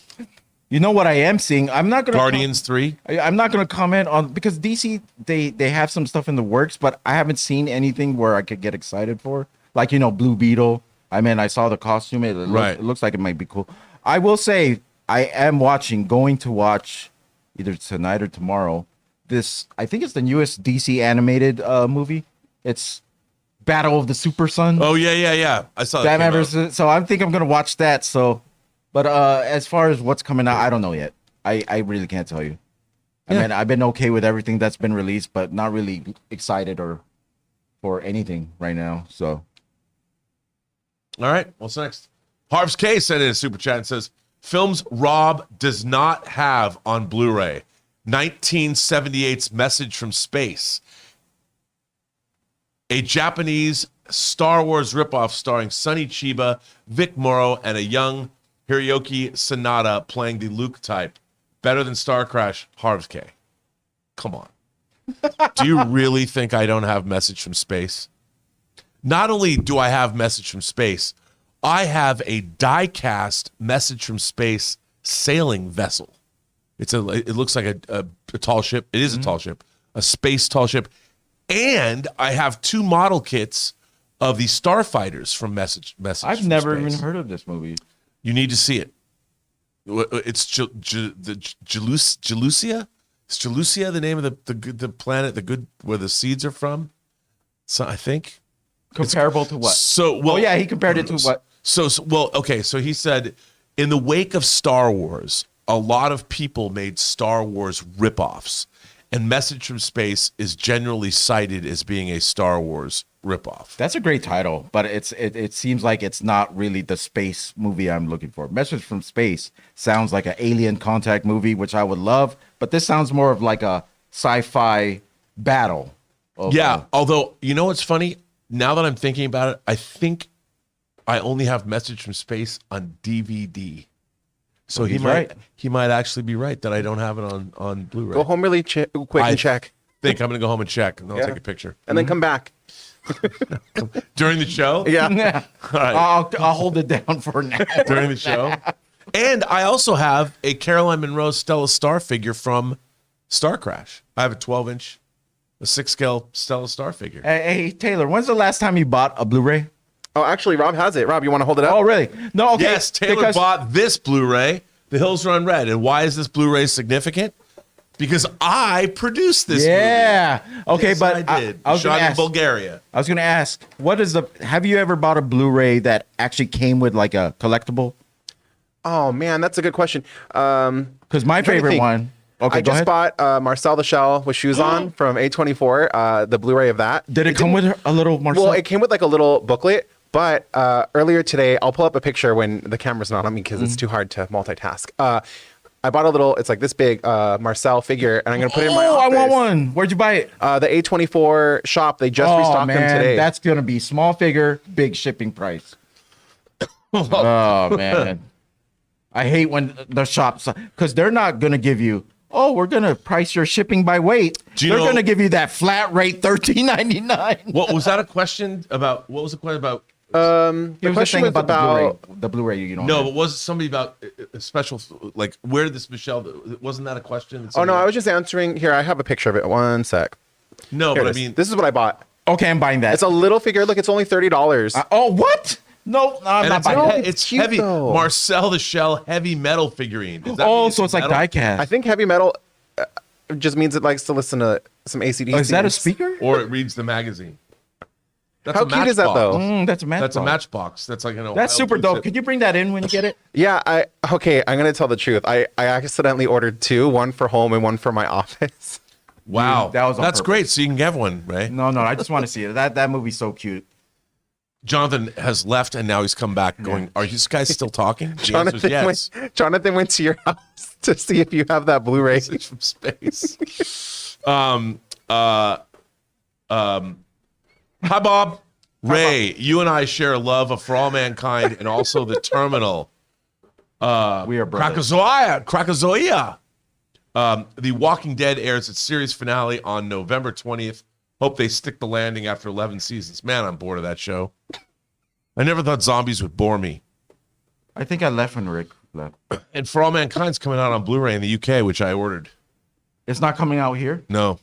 You know what I am seeing? I'm not gonna Guardians 3. I'm not gonna comment on because DC they have some stuff in the works, but I haven't seen anything where I could get excited for. Like Blue Beetle. I mean, I saw the costume. It looks like it might be cool. I will say I am going to watch either tonight or tomorrow. This I think it's the newest DC animated movie. It's Battle of the Super Sons. Oh yeah. I saw that. Batman came out. versus. So I think I'm gonna watch that. So, but as far as what's coming out, I don't know yet. I really can't tell you. I mean, I've been okay with everything that's been released, but not really excited for anything right now. So All right, what's next? Harv's K sent in a super chat and says, films Rob does not have on Blu-ray. 1978's Message from Space. A Japanese Star Wars ripoff starring Sonny Chiba, Vic Morrow, and a young Hiroyuki Sanada playing the Luke type. Better than Star Crash, Harv's K. Come on. Do you really think I don't have Message from Space? Not only do I have Message from Space, I have a die-cast Message from Space sailing vessel. It looks like a tall ship. It is a tall ship, a space tall ship. And I have 2 model kits of the starfighters from Message I've from never Space. even heard of this movie. You need to see it. It's the Jalusia. Is Jalusia the name of the planet, where the seeds are from? So I think Comparable to what? so. Well, Yeah, he compared it to what? So okay. So he said, in the wake of Star Wars, a lot of people made Star Wars ripoffs, and Message from Space is generally cited as being a Star Wars ripoff. That's a great title, but it seems like it's not really the space movie I'm looking for. Message from Space sounds like an alien contact movie, which I would love, but this sounds more of like a sci-fi battle. Although, you know what's funny? Now that I'm thinking about it, I think I only have Message from Space on DVD. So he might actually be right that I don't have it on Blu-ray. Go home really quick and check, I'm going to go home and check, and I'll take a picture. and then come back. During the show? Yeah. Yeah. All right. I'll hold it down for now. During the show. And I also have a Caroline Munro Stella Star figure from Star Crash. I have a 12-inch, a 6-scale Stella Star figure. Hey, Taylor, when's the last time you bought a Blu-ray? Oh, actually, Rob has it. Rob, you want to hold it up? Oh, really? No, okay. Yes, Taylor bought this Blu-ray, The Hills Run Red. And why is this Blu-ray significant? Because I produced this movie. Yeah. Okay, Yes, but I did. I was Shot gonna in ask, Bulgaria. I was going to ask, have you ever bought a Blu-ray that actually came with like a collectible? Oh, man, that's a good question. Because my I'm trying to favorite think. one. Okay, I go just ahead. bought Marcel the Shell with shoes on from A24, the Blu-ray of that. Did it come with a little Marcel? Well, it came with like a little booklet, but earlier today, I'll pull up a picture when the camera's not on me because it's too hard to multitask. I bought a little, it's like this big Marcel figure, and I'm going to put it in my office. I want one. Where'd you buy it? The A24 shop, they just restocked them today. That's going to be small figure, big shipping price. Oh, man. I hate when the shops, because they're not going to give you, we're going to price your shipping by weight. They're going to give you that flat rate, $13.99. What was that a question about? What was the question about? The It was a question thing was about the Blu-ray you don't No, have. but was it somebody about a special, like, where did this Michelle, wasn't that a question? Oh, no, I was just answering. Here, I have a picture of it. One sec. No, Here but it I is. mean, This is what I bought. Okay, I'm buying that. It's a little figure. Look, it's only $30. What? No, I'm and not it's, buying that. it's cute, heavy. though. Marcel the Shell heavy metal figurine. Does that mean So it's like metal? diecast. I think heavy metal just means it likes to listen to some ACDC. Is that a speaker? Or it reads the magazine. That's How a cute is that, Matchbox. though? That's a matchbox. That's a matchbox. That's like an Ohio That's super blue dope. chip. Could you bring that in when you get it? Yeah, okay, I'm going to tell the truth. I accidentally ordered 2, one for home and one for my office. Wow, That was on that's purpose. great. So you can get one, right? No, I just want to see it. That movie's so cute. Jonathan has left and now he's come back going, are you guys still talking? The answer is yes. Jonathan went to your house to see if you have that Blu-ray. Message from space. Hi, Bob. Ray, you and I share a love of For All Mankind and also The Terminal. We are brothers. Krakazoia. The Walking Dead airs its series finale on November 20th. Hope they stick the landing after 11 seasons. Man, I'm bored of that show. I never thought zombies would bore me. I think I left when Rick left. And For All Mankind's coming out on Blu-ray in the UK, which I ordered. It's not coming out here, No.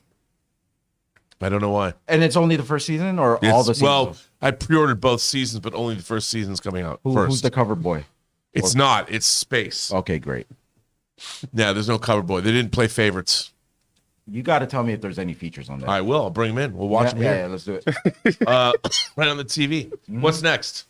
I don't know why. and it's only the first season, or all the seasons. Well, I pre-ordered both seasons, but only the first season's coming out first. Who's the cover boy? It's not. It's Space. Okay, great. Yeah, there's no cover boy. They didn't play favorites. You got to tell me if there's any features on that. I will. I'll bring them in. We'll watch them yeah, here. yeah, let's do it. Right on the TV. What's next?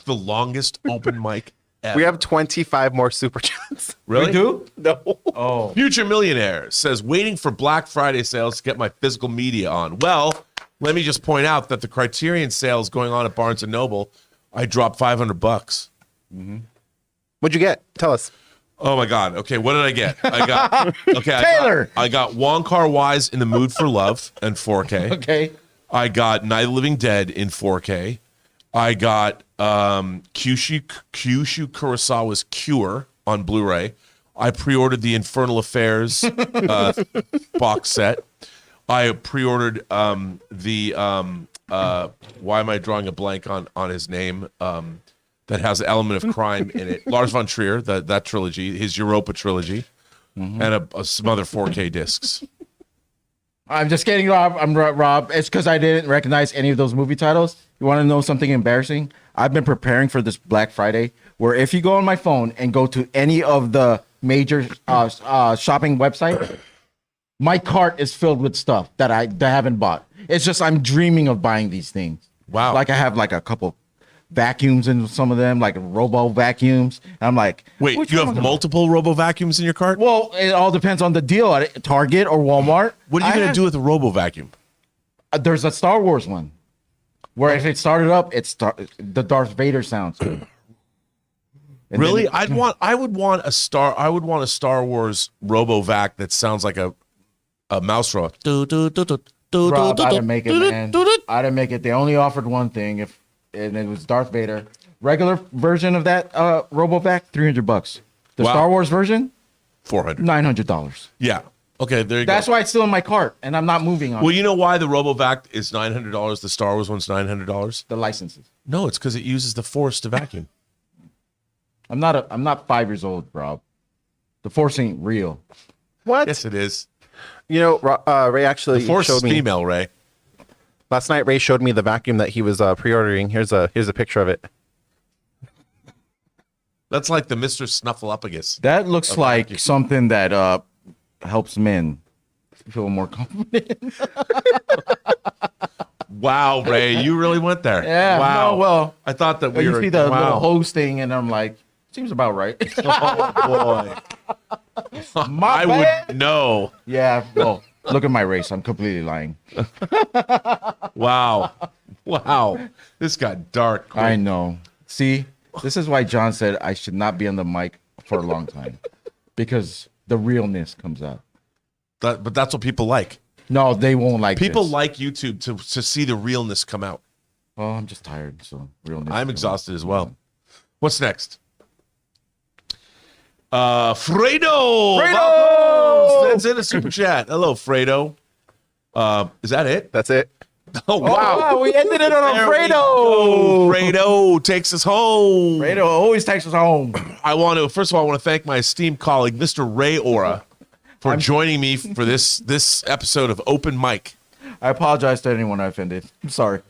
The longest open mic ever. We have 25 more super chats. Really? We do? No. Oh, Future Millionaire says, waiting for Black Friday sales to get my physical media on. Well, let me just point out that the Criterion sale is going on at Barnes & Noble. I dropped $500. What'd you get? Tell us. Oh my God. Okay, what did I get? I got Taylor! I got Wong Kar-wai's In the Mood for Love in 4K. okay. I got Night of the Living Dead in 4K. I got Kyushu Kurosawa's Cure on Blu-ray. I pre-ordered the Infernal Affairs box set. I pre-ordered the why am I drawing a blank on his name? That has an element of crime in it. Lars von Trier, that trilogy, his Europa trilogy, and some other 4K discs. I'm just kidding, Rob. Rob. It's because I didn't recognize any of those movie titles. You want to know something embarrassing? I've been preparing for this Black Friday, where if you go on my phone and go to any of the major shopping websites, my cart is filled with stuff that I haven't bought. It's just I'm dreaming of buying these things. Wow. Like I have like a couple vacuums in some of them, like robo vacuums. And I'm like, Wait, which you one have am I gonna- multiple robo vacuums in your cart? Well, it all depends on the deal at Target or Walmart. What are you going to do with a robo vacuum? There's a Star Wars one where if it started up, the Darth Vader sounds. And Really? then- I would want a Star Wars robo vac that sounds like a mouse roll. Rob, I didn't make it, man. I didn't make it. They only offered one thing, and it was Darth Vader. Regular version of that RoboVac, $300. The Wow. Star Wars version, $400. $900. Yeah. Okay, there you go. That's why it's still in my cart, and I'm not moving on Well, you know why the RoboVac is $900? The Star Wars one's $900. the licenses. No, it's because it uses the Force to vacuum. I'm not 5 years old, Rob. The Force ain't real. What? Yes, it is. You know, Ray actually The Force showed is me female, Ray. last night. Ray showed me the vacuum that he was pre-ordering. Here's a picture of it. That's like the Mr. Snuffleupagus. That looks A like vacuum. something that helps men feel more confident. Wow, Ray, you really went there. Yeah, Wow. no, well, I thought that we you were. see the wow. little hose thing, and I'm like, seems about right. Oh boy. My I bad. would know. Yeah, well, look at my race. I'm completely lying. Wow. Wow. This got dark. quick. I know. See, this is why John said I should not be on the mic for a long time, because the realness comes out. But that's what people like. No, they won't like People this. like YouTube to see the realness come out. Oh, I'm just tired. So realness. I'm exhausted as well. What's next? Fredo. Fredo! Sends in a super chat. Hello, Fredo. Is that it? That's it. Oh, Oh, wow, we ended it on a There we Fredo. go. Fredo takes us home. Fredo always takes us home. First of all, I want to thank my esteemed colleague, Mr. Ray Ora, for joining me for this episode of Open Mic. I apologize to anyone I offended. I'm sorry.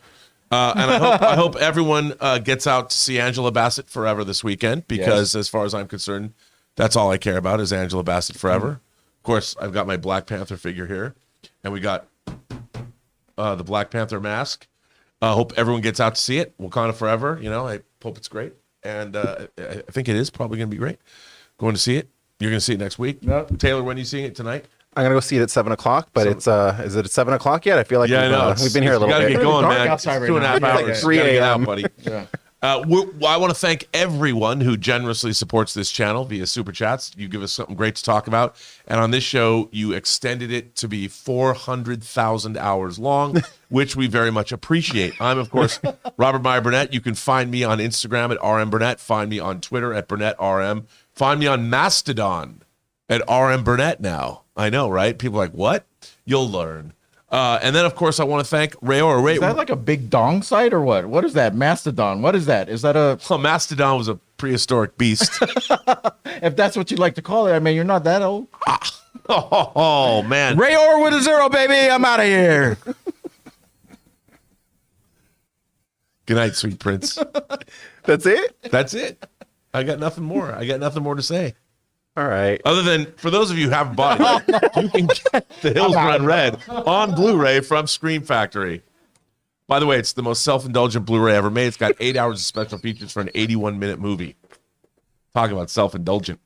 And I hope everyone gets out to see Angela Bassett forever this weekend, because as far as I'm concerned, that's all I care about is Angela Bassett forever. Of course, I've got my Black Panther figure here, and we got the Black Panther mask. I hope everyone gets out to see it. Wakanda forever. You know, I hope it's great, and I think it is probably going to be great. Going to see it. You're going to see it next week. Yep. Taylor, when are you seeing it tonight? I'm gonna go see it at 7:00, but it's is it at 7:00 yet? I feel like we've been here a little gotta bit. get going, dark man. outside It's right 2.5 now. hours. It's like You 3 gotta get out, a.m. buddy. Yeah. I want to thank everyone who generously supports this channel via super chats. You give us something great to talk about, and on this show, you extended it to be 400,000 hours long, which we very much appreciate. I'm, of course, Robert Meyer Burnett. You can find me on Instagram at RM Burnett. Find me on Twitter at Burnett RM. Find me on Mastodon at RM Burnett now. I know, right? People are like, what? You'll learn. And then, of course, I want to thank Ray Ora. Ray, Is that like a big dong site or what? What is that? Mastodon. What is that? Is that a... well, Mastodon was a prehistoric beast. If that's what you like to call it, I mean, you're not that old. Oh, man. Ray Orr with a 0, baby. I'm out of here. Good night, sweet prince. That's it. That's it. I got nothing more. I got nothing more to say. All right. Other than, for those of you who haven't bought it, you can get The Hills Run Red on Blu-ray from Scream Factory. By the way, it's the most self-indulgent Blu-ray ever made. It's got 8 hours of special features for an 81-minute movie. Talk about self-indulgent.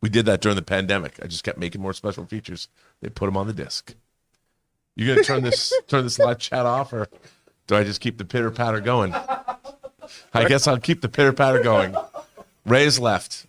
We did that during the pandemic. I just kept making more special features. They put them on the disc. You gonna turn this live chat off, or do I just keep the pitter-patter going? I guess I'll keep the pitter-patter going. Ray's left.